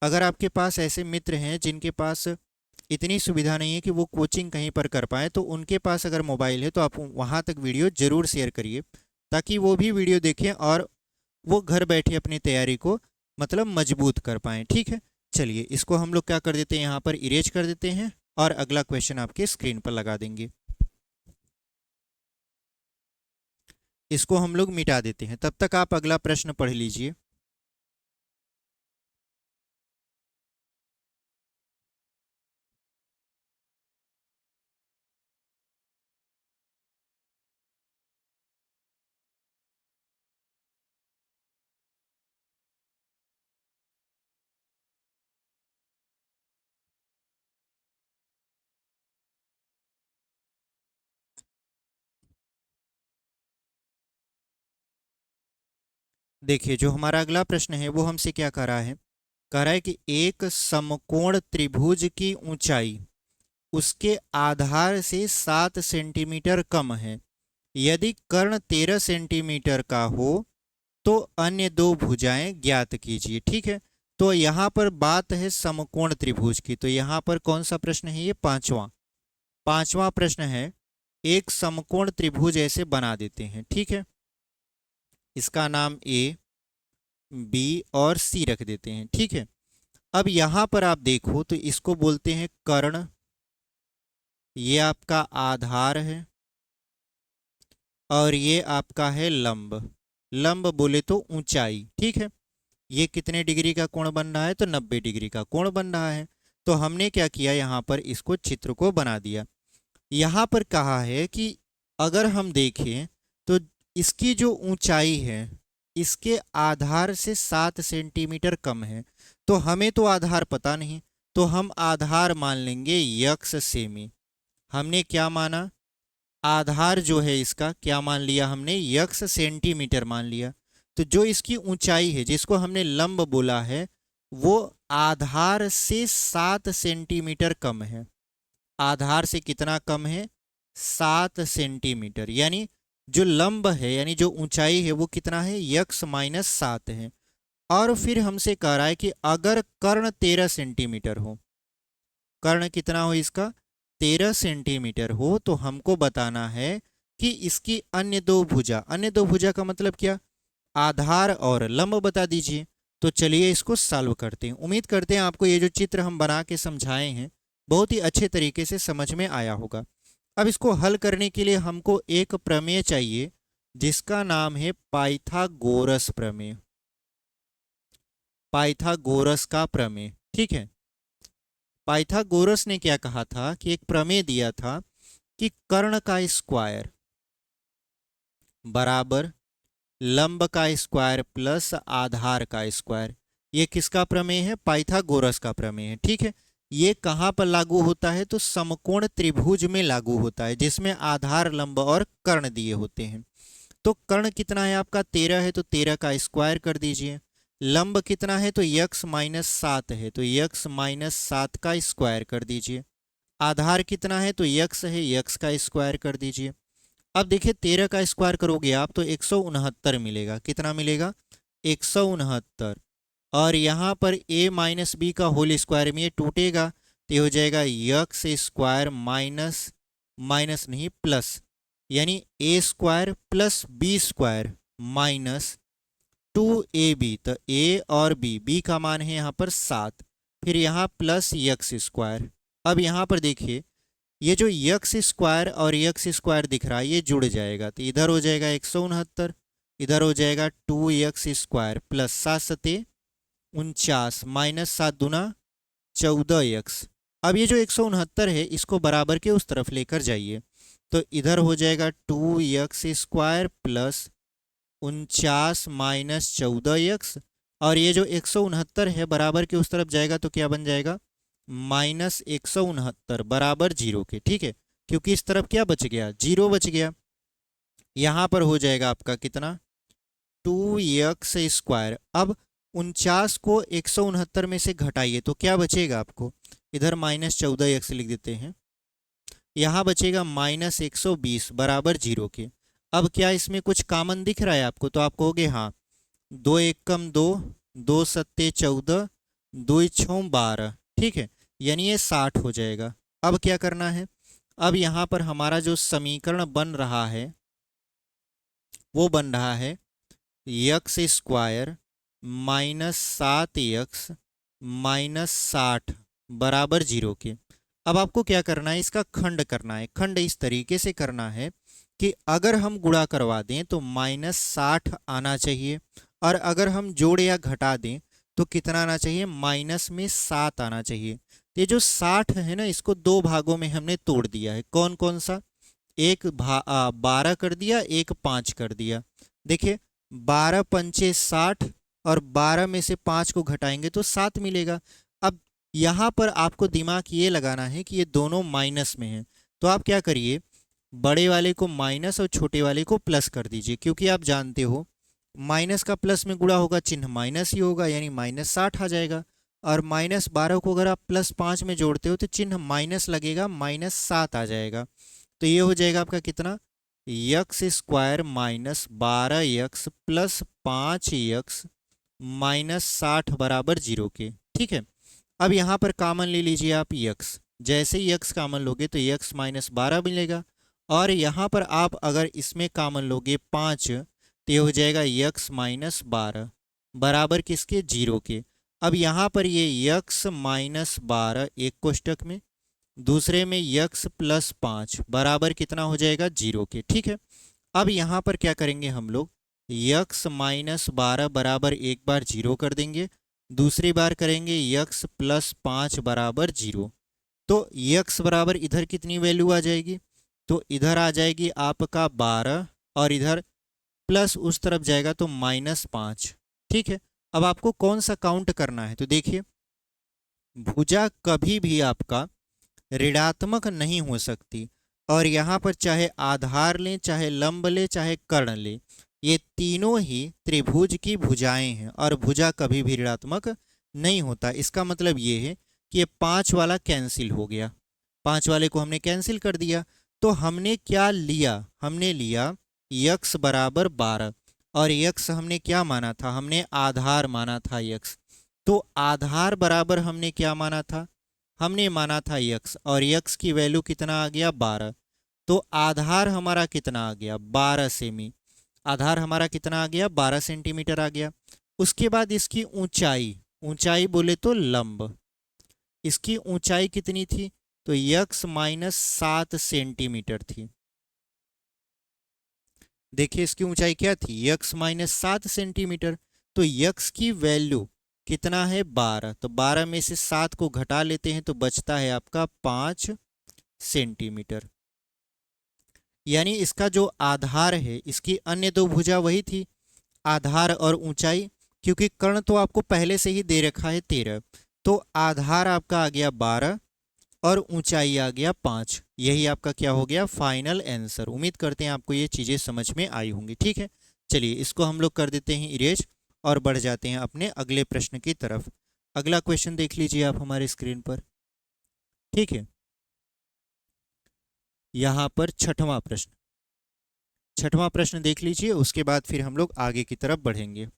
अगर आपके पास ऐसे मित्र हैं जिनके पास इतनी सुविधा नहीं है कि वो कोचिंग कहीं पर कर पाए, तो उनके पास अगर मोबाइल है तो आप वहाँ तक वीडियो ज़रूर शेयर करिए ताकि वो भी वीडियो देखें और वो घर बैठे अपनी तैयारी को मतलब मजबूत कर पाएँ। ठीक है, चलिए इसको हम लोग क्या कर देते हैं यहाँ पर इरेज कर देते हैं और अगला क्वेश्चन आपके स्क्रीन पर लगा देंगे। इसको हम लोग मिटा देते हैं, तब तक आप अगला प्रश्न पढ़ लीजिए। देखिए जो हमारा अगला प्रश्न है वो हमसे क्या कह रहा है, कह रहा है कि एक समकोण त्रिभुज की ऊंचाई उसके आधार से 7 सेंटीमीटर कम है। यदि कर्ण 13 सेंटीमीटर का हो तो अन्य दो भुजाएं ज्ञात कीजिए। ठीक है, तो यहाँ पर बात है समकोण त्रिभुज की। तो यहाँ पर कौन सा प्रश्न है, ये पांचवा प्रश्न है। एक समकोण त्रिभुज ऐसे बना देते हैं। ठीक है, इसका नाम ए बी और सी रख देते हैं। ठीक है, अब यहाँ पर आप देखो तो इसको बोलते हैं कर्ण, ये आपका आधार है और ये आपका है लंब। लंब बोले तो ऊंचाई। ठीक है, ये कितने डिग्री का कोण बन रहा है, तो 90 डिग्री का कोण बन रहा है। तो हमने क्या किया, यहाँ पर इसको चित्र को बना दिया। यहाँ पर कहा है कि अगर हम देखें तो इसकी जो ऊंचाई है इसके आधार से 7 सेंटीमीटर कम है। तो हमें तो आधार पता नहीं, तो हम आधार मान लेंगे यक्स सेमी। हमने क्या माना, आधार जो है इसका क्या मान लिया हमने, यक्स सेंटीमीटर मान लिया। तो जो इसकी ऊंचाई है जिसको हमने लंब बोला है वो आधार से 7 सेंटीमीटर कम है। आधार से कितना कम है, 7 सेंटीमीटर। यानी जो लंब है यानी जो ऊंचाई है वो कितना है, x-7 है। और फिर हमसे कह रहा है कि अगर कर्ण 13 सेंटीमीटर हो, कर्ण कितना हो इसका 13 सेंटीमीटर हो, तो हमको बताना है कि इसकी अन्य दो भुजा का मतलब क्या, आधार और लंब बता दीजिए। तो चलिए इसको सॉल्व करते हैं। उम्मीद करते हैं आपको ये जो चित्र हम बना के समझाए हैं बहुत ही अच्छे तरीके से समझ में आया होगा। अब इसको हल करने के लिए हमको एक प्रमेय चाहिए जिसका नाम है पाइथागोरस प्रमेय, पाइथागोरस का प्रमेय। ठीक है, पाइथागोरस ने क्या कहा था कि एक प्रमेय दिया था कि कर्ण का स्क्वायर बराबर लंब का स्क्वायर प्लस आधार का स्क्वायर। ये किसका प्रमेय है? पाइथागोरस का प्रमेय है। ठीक है, ये कहाँ पर लागू होता है? तो समकोण त्रिभुज में लागू होता है, जिसमें आधार, लंब और कर्ण दिए होते हैं। तो कर्ण कितना है आपका? 13 है, तो 13 का स्क्वायर कर दीजिए। लंब कितना है? तो यक्स माइनस 7 है, तो यक्स माइनस 7 का स्क्वायर कर दीजिए। आधार कितना है? तो यक्स है, यक्स का स्क्वायर कर दीजिए। अब देखिए 13 का स्क्वायर करोगे आप तो 169 मिलेगा। कितना मिलेगा? 169। और यहाँ पर a माइनस बी का होल स्क्वायर में ये टूटेगा तो ये हो जाएगा यक्स स्क्वायर माइनस माइनस नहीं प्लस, यानी a square plus B square minus 2ab। तो a और b का मान है यहाँ पर 7, फिर यहाँ प्लस यक्स स्क्वायर। अब यहाँ पर देखिए ये जो यक्स स्क्वायर और यक्स स्क्वायर दिख रहा है ये जुड़ जाएगा, तो इधर हो जाएगा 169, इधर हो जाएगा 2x स्क्वायर प्लस 7 सते 49 माइनस 7 दूना 14x। अब ये जो 169 है इसको बराबर के उस तरफ लेकर जाइए, तो इधर हो जाएगा 2x square plus 49 minus 14x। और ये जो 169 है बराबर के उस तरफ जाएगा तो क्या बन जाएगा? माइनस 169 बराबर 0 के। ठीक है, क्योंकि इस तरफ क्या बच गया? 0 बच गया। यहाँ पर हो जाएगा आपका कितना? 2x square. अब 49 को 169 में से घटाइए तो क्या बचेगा आपको? इधर माइनस 14x लिख देते हैं, यहाँ बचेगा माइनस 120 बराबर 0 के। अब क्या इसमें कुछ कॉमन दिख रहा है आपको? तो आप कहोगे हाँ, 2 एकम 2, 2 सत्ते 14, 2 छः 12। ठीक है, यानी ये 60 हो जाएगा। अब क्या करना है? अब यहाँ पर हमारा जो समीकरण बन रहा है वो बन रहा है x square minus 7x minus 60 बराबर 0 के। अब आपको क्या करना है? इसका खंड करना है। खंड इस तरीके से करना है कि अगर हम गुणा करवा दें तो माइनस 60 आना चाहिए, और अगर हम जोड़ या घटा दें तो कितना आना चाहिए? माइनस में 7 आना चाहिए। ये जो 60 है ना, इसको दो भागों में हमने तोड़ दिया है। कौन कौन सा? एक 12 कर दिया, एक 5 कर दिया। देखिए 12 पंचे 60 और 12 में से 5 को घटाएंगे तो 7 मिलेगा। अब यहाँ पर आपको दिमाग ये लगाना है कि ये दोनों माइनस में हैं, तो आप क्या करिए, बड़े वाले को माइनस और छोटे वाले को प्लस कर दीजिए, क्योंकि आप जानते हो माइनस का प्लस में गुणा होगा चिन्ह माइनस ही होगा, यानी माइनस 60 आ जाएगा। और माइनस 12 को अगर आप प्लस 5 में जोड़ते हो तो चिन्ह माइनस लगेगा, माइनस 7 आ जाएगा। तो ये हो जाएगा आपका कितना? X square minus 12x plus 5x minus 60 बराबर 0 के। ठीक है, अब यहाँ पर कॉमन ले लीजिए आप यक्स। जैसे ही यक्स कॉमन लोगे तो यक्स माइनस 12 मिलेगा, और यहाँ पर आप अगर इसमें कॉमन लोगे 5 तो ये हो जाएगा यक्स माइनस 12 बराबर किसके? 0 के। अब यहाँ पर ये यक्स माइनस 12 एक कोष्टक में, दूसरे में यक्स प्लस 5 बराबर कितना हो जाएगा? 0 के। ठीक है, अब यहाँ पर क्या करेंगे हम लोग? यक्स माइनस 12 बराबर एक बार 0 कर देंगे, दूसरी बार करेंगे यक्स प्लस 5 बराबर 0। तो यक्स बराबर इधर कितनी वैल्यू आ जाएगी? तो इधर आ जाएगी आपका 12, और इधर प्लस उस तरफ जाएगा तो माइनस 5। ठीक है, अब आपको कौन सा काउंट करना है? तो देखिए भुजा कभी भी आपका ऋणात्मक नहीं हो सकती, और यहाँ पर चाहे आधार लें, चाहे लंब लें, चाहे कर्ण लें, ये तीनों ही त्रिभुज की भुजाएं हैं, और भुजा कभी भी ऋणात्मक नहीं होता। इसका मतलब ये है कि ये 5 वाला कैंसिल हो गया, 5 वाले को हमने कैंसिल कर दिया। तो हमने क्या लिया? हमने लिया यक्स बराबर 12, और यक्स हमने क्या माना था? हमने आधार माना था यक्स। तो आधार बराबर हमने क्या माना था? हमने माना था यक्स, और यक्स की वैल्यू कितना आ गया? 12। तो आधार हमारा कितना आ गया? 12 सेमी। आधार हमारा कितना आ गया? 12 सेंटीमीटर आ गया। उसके बाद इसकी ऊंचाई, ऊंचाई बोले तो लंब, इसकी ऊंचाई कितनी थी? तो यक्स माइनस 7 सेंटीमीटर थी। देखिए इसकी ऊंचाई क्या थी? X minus 7 centimetre. तो यक्स की वैल्यू कितना है? 12। तो 12 में से 7 को घटा लेते हैं तो बचता है आपका 5 सेंटीमीटर। यानी इसका जो आधार है, इसकी अन्य दो भुजा वही थी, आधार और ऊंचाई। क्योंकि कर्ण तो आपको पहले से ही दे रखा है 13, तो आधार आपका आ गया 12 और ऊंचाई आ गया 5। यही आपका क्या हो गया, फाइनल आंसर। उम्मीद करते हैं आपको ये चीज़ें समझ में आई होंगी। ठीक है, चलिए इसको हम लोग कर देते हैं इरेज और बढ़ जाते हैं अपने अगले प्रश्न की तरफ। अगला क्वेश्चन देख लीजिए आप हमारे स्क्रीन पर। ठीक है, यहाँ पर छठवां प्रश्न देख लीजिए, उसके बाद फिर हम लोग आगे की तरफ बढ़ेंगे।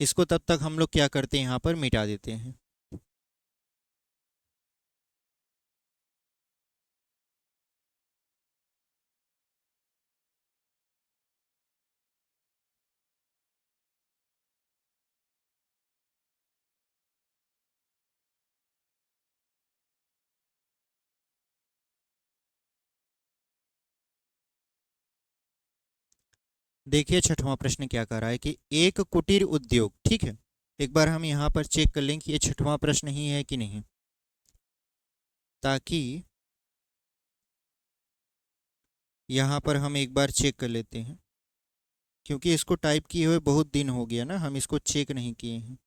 इसको तब तक हम लोग क्या करते हैं, यहाँ पर मिटा देते हैं। देखिए छठवां प्रश्न क्या कह रहा है कि एक कुटीर उद्योग, ठीक है, एक बार हम यहाँ पर चेक कर लें कि ये छठवां प्रश्न ही है कि नहीं, ताकि यहाँ पर हम एक बार चेक कर लेते हैं। क्योंकि इसको टाइप किए हुए बहुत दिन हो गया ना, हम इसको चेक नहीं किए हैं,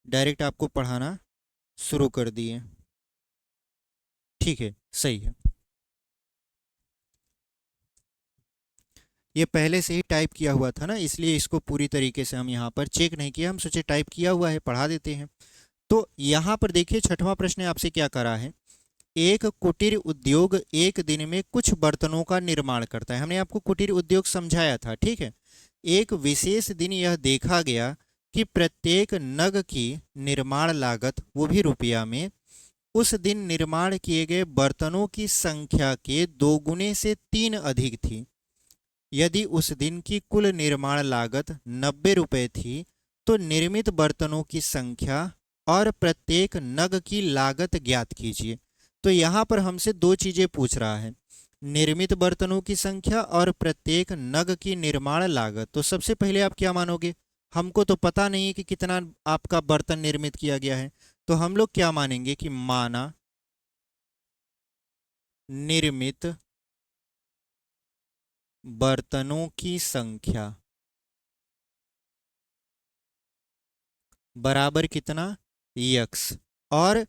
डायरेक्ट आपको पढ़ाना शुरू कर दिए। ठीक है, सही है। ये पहले से ही टाइप किया हुआ था ना, इसलिए इसको पूरी तरीके से हम यहाँ पर चेक नहीं किया, हम सोचे टाइप किया हुआ है पढ़ा देते हैं। तो यहाँ पर देखिए छठवां प्रश्न आपसे क्या करा है, एक कुटीर उद्योग एक दिन में कुछ बर्तनों का निर्माण करता है। हमने आपको कुटीर उद्योग समझाया था, ठीक है। एक विशेष दिन यह देखा गया कि प्रत्येक नग की निर्माण लागत, वो भी रुपया में, उस दिन निर्माण किए गए बर्तनों की संख्या के 2 गुने से 3 अधिक थी। यदि उस दिन की कुल निर्माण लागत 90 रुपये थी, तो निर्मित बर्तनों की संख्या और प्रत्येक नग की लागत ज्ञात कीजिए। तो यहाँ पर हमसे दो चीज़ें पूछ रहा है, निर्मित बर्तनों की संख्या और प्रत्येक नग की निर्माण लागत। तो सबसे पहले आप क्या मानोगे, हमको तो पता नहीं है कि कितना आपका बर्तन निर्मित किया गया है, तो हम लोग क्या मानेंगे कि माना निर्मित बर्तनों की संख्या बराबर कितना, यक्स, और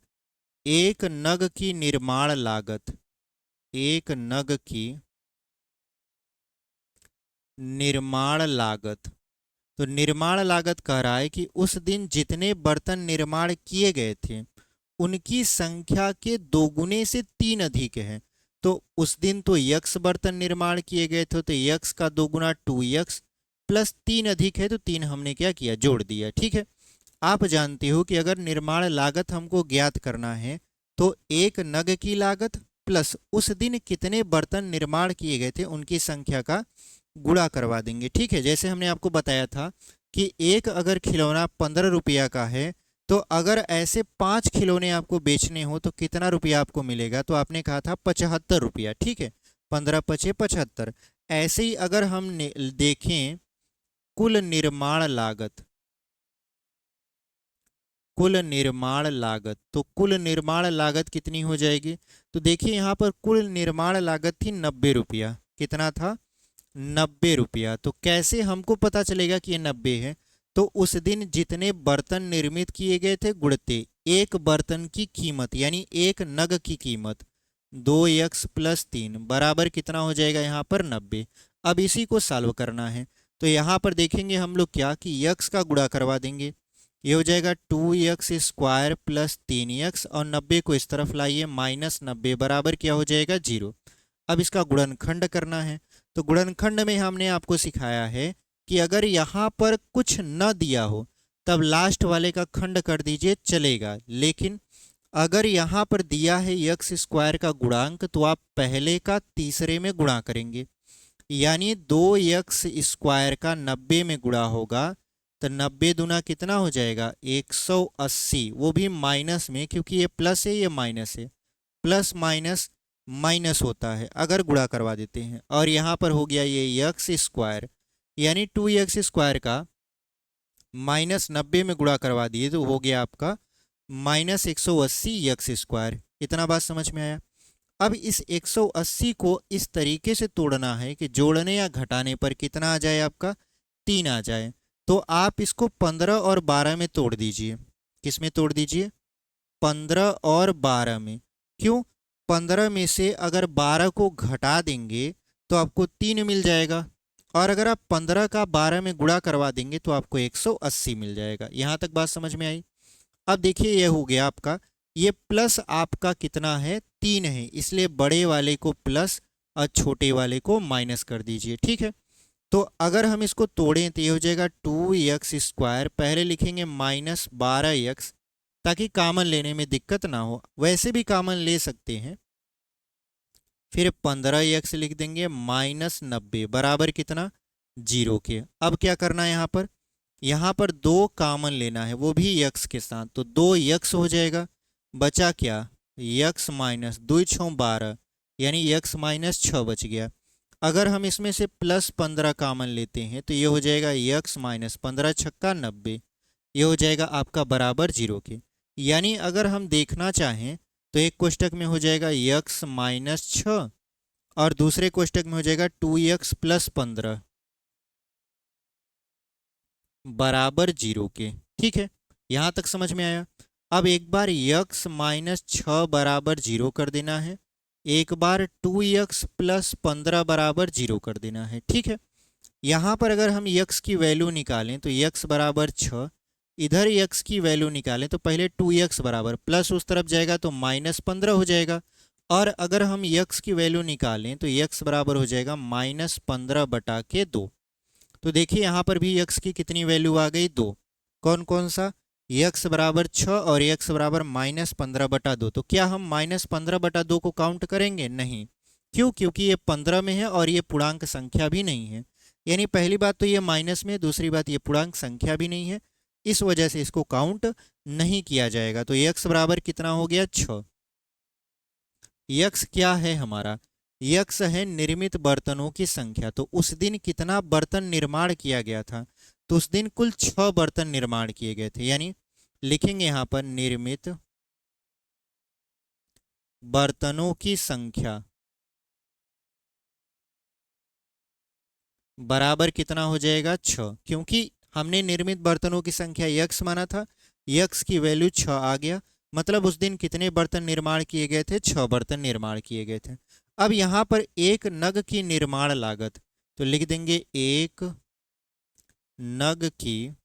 एक नग की निर्माण लागत, एक नग की निर्माण लागत। तो निर्माण लागत कह रहा है कि उस दिन जितने बर्तन निर्माण किए गए थे उनकी संख्या के 2 गुने से 3 अधिक है। तो उस दिन तो यक्स बर्तन निर्माण किए गए थे, तो यक्स का 2 गुना 2x प्लस 3 अधिक है, तो 3 हमने क्या किया, जोड़ दिया। ठीक है, आप जानते हो कि अगर निर्माण लागत हमको ज्ञात करना है तो एक नग की लागत प्लस उस दिन कितने बर्तन निर्माण किए गए थे उनकी संख्या का गुणा करवा देंगे। ठीक है, जैसे हमने आपको बताया था कि एक अगर खिलौना 15 रुपया का है, तो अगर ऐसे 5 खिलौने आपको बेचने हो तो कितना रुपया आपको मिलेगा, तो आपने कहा था 75 रुपया। ठीक है, 15 पचे 75। ऐसे ही अगर हम देखें कुल निर्माण लागत, कुल निर्माण लागत, तो कुल निर्माण लागत कितनी हो जाएगी, तो देखिए यहाँ पर कुल निर्माण लागत थी 90 रुपया। कितना था, 90 रुपया। तो कैसे हमको पता चलेगा कि ये 90 है, तो उस दिन जितने बर्तन निर्मित किए गए थे गुणते एक बर्तन की कीमत, यानी एक नग की कीमत 2x प्लस 3 बराबर कितना हो जाएगा, यहाँ पर 90। अब इसी को सॉल्व करना है, तो यहाँ पर देखेंगे हम लोग क्या कि यक्स का गुणा करवा देंगे, ये हो जाएगा 2x स्क्वायर प्लस 3x, और 90 को इस तरफ लाइए माइनस 90 बराबर क्या हो जाएगा, 0। अब इसका गुणनखंड करना है, तो गुणनखंड में हमने आपको सिखाया है कि अगर यहाँ पर कुछ न दिया हो तब लास्ट वाले का खंड कर दीजिए, चलेगा। लेकिन अगर यहाँ पर दिया है यक्स स्क्वायर का गुणांक, तो आप पहले का तीसरे में गुणा करेंगे, यानी 2x स्क्वायर का 90 में गुणा होगा, तो 90 दूना कितना हो जाएगा, 180, वो भी माइनस में, क्योंकि ये प्लस है ये माइनस है, प्लस माइनस माइनस होता है अगर गुणा करवा देते हैं। और यहाँ पर हो गया ये यक्स स्क्वायर, यानी 2x स्क्वायर का माइनस 90 में गुणा करवा दिए तो हो गया आपका माइनस 180 यक्स स्क्वायर। इतना बात समझ में आया। अब इस 180 को इस तरीके से तोड़ना है कि जोड़ने या घटाने पर कितना आ जाए, आपका 3 आ जाए। तो आप इसको 15 और 12 में तोड़ दीजिए। किस में तोड़ दीजिए? 15 और 12 में। क्यों? 15 में से अगर 12 को घटा देंगे तो आपको 3 मिल जाएगा, और अगर आप 15 का 12 में गुणा करवा देंगे तो आपको 180 मिल जाएगा। यहाँ तक बात समझ में आई? अब देखिए ये हो गया आपका, ये प्लस आपका कितना है? 3 है, इसलिए बड़े वाले को प्लस और छोटे वाले को माइनस कर दीजिए। ठीक है, तो अगर हम इसको तोड़ें तो ये हो जाएगा 2x², पहले लिखेंगे -12x, ताकि कामन लेने में दिक्कत ना हो, वैसे भी कामन ले सकते हैं। फिर 15x लिख देंगे -90 बराबर कितना? 0 के। अब क्या करना है यहाँ पर 2 कामन लेना है, वो भी x के साथ, तो 2x हो जाएगा। बचा क्या? x माइनस 2 6 12, यानी x माइनस 6 बच गया। अगर हम इसमें से +15 कामन लेते हैं तो ये हो जाएगा x माइनस 15 छक्का 90, ये हो जाएगा आपका बराबर 0 के। यानी अगर हम देखना चाहें तो एक कोष्टक में हो जाएगा x माइनस 6 और दूसरे कोष्टक में हो जाएगा 2x प्लस 15 बराबर 0 के। ठीक है, यहाँ तक समझ में आया? अब एक बार x माइनस 6 बराबर 0 कर देना है, एक बार 2x प्लस 15 बराबर 0 कर देना है। ठीक है, यहाँ पर अगर हम x की वैल्यू निकालें तो x बराबर 6, इधर x की वैल्यू निकालें तो पहले 2x बराबर प्लस उस तरफ जाएगा तो -15 हो जाएगा, और अगर हम x की वैल्यू निकालें तो x बराबर हो जाएगा -15/2। तो देखिए यहाँ पर भी x की कितनी वैल्यू आ गई? 2। कौन कौन सा? x बराबर 6 और x बराबर -15/2। तो क्या हम -15/2 को काउंट करेंगे? नहीं। क्यों? क्योंकि ये 15 में है और ये पूर्णांक संख्या भी नहीं है। यानी पहली बात तो ये माइनस में, दूसरी बात ये पूर्णांक संख्या भी नहीं है, इस वजह से इसको काउंट नहीं किया जाएगा। तो x बराबर कितना हो गया? 6। यक्स क्या है हमारा? यक्स है निर्मित बर्तनों की संख्या। तो उस दिन कितना बर्तन निर्माण किया गया था? तो उस दिन कुल 6 बर्तन निर्माण किए गए थे। यानी लिखेंगे यहाँ पर निर्मित बर्तनों की संख्या बराबर कितना हो जाएगा? 6। क्योंकि हमने निर्मित बर्तनों की संख्या यक्स माना था, यक्स की वैल्यू 6 आ गया, मतलब उस दिन कितने बर्तन निर्माण किए गए थे? 6 बर्तन निर्माण किए गए थे। अब यहाँ पर एक नग की निर्माण लागत, तो लिख देंगे एक नग की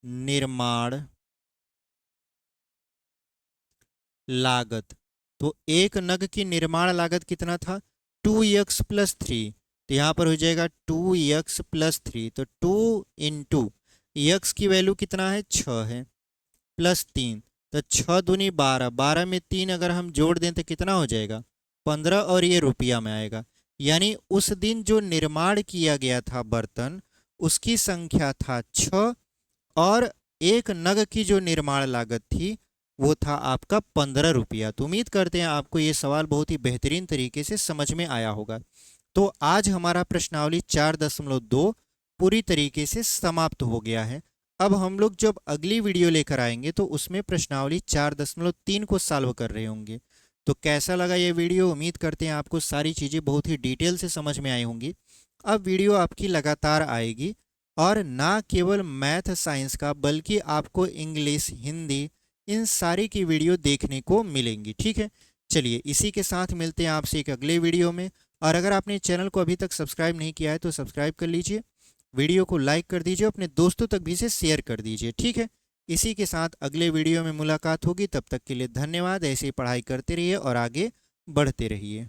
निर्माण लागत। तो एक नग की निर्माण लागत कितना था? 2x plus 3। तो यहाँ पर हो जाएगा 2x प्लस 3, तो 2 इंटू x की वैल्यू कितना है? 6 है, प्लस 3, तो 6 दूनी 12, 12 में 3 अगर हम जोड़ दें तो कितना हो जाएगा? 15, और ये रुपया में आएगा। यानी उस दिन जो निर्माण किया गया था बर्तन, उसकी संख्या था 6, और एक नग की जो निर्माण लागत थी वो था आपका 15 रुपया। तो उम्मीद करते हैं आपको ये सवाल बहुत ही बेहतरीन तरीके से समझ में आया होगा। तो आज हमारा प्रश्नावली 4.2 पूरी तरीके से समाप्त हो गया है। अब हम लोग जब अगली वीडियो लेकर आएंगे तो उसमें प्रश्नावली 4.3 को सॉल्व कर रहे होंगे। तो कैसा लगा ये वीडियो? उम्मीद करते हैं आपको सारी चीज़ें बहुत ही डिटेल से समझ में आई होंगी। अब वीडियो आपकी लगातार आएगी, और ना केवल मैथ साइंस का बल्कि आपको इंग्लिश, हिंदी, इन सारी की वीडियो देखने को मिलेंगी। ठीक है, चलिए इसी के साथ मिलते हैं आपसे एक अगले वीडियो में। और अगर आपने चैनल को अभी तक सब्सक्राइब नहीं किया है तो सब्सक्राइब कर लीजिए, वीडियो को लाइक कर दीजिए, अपने दोस्तों तक भी इसे शेयर कर दीजिए। ठीक है, इसी के साथ अगले वीडियो में मुलाकात होगी। तब तक के लिए धन्यवाद। ऐसे ही पढ़ाई करते रहिए और आगे बढ़ते रहिए।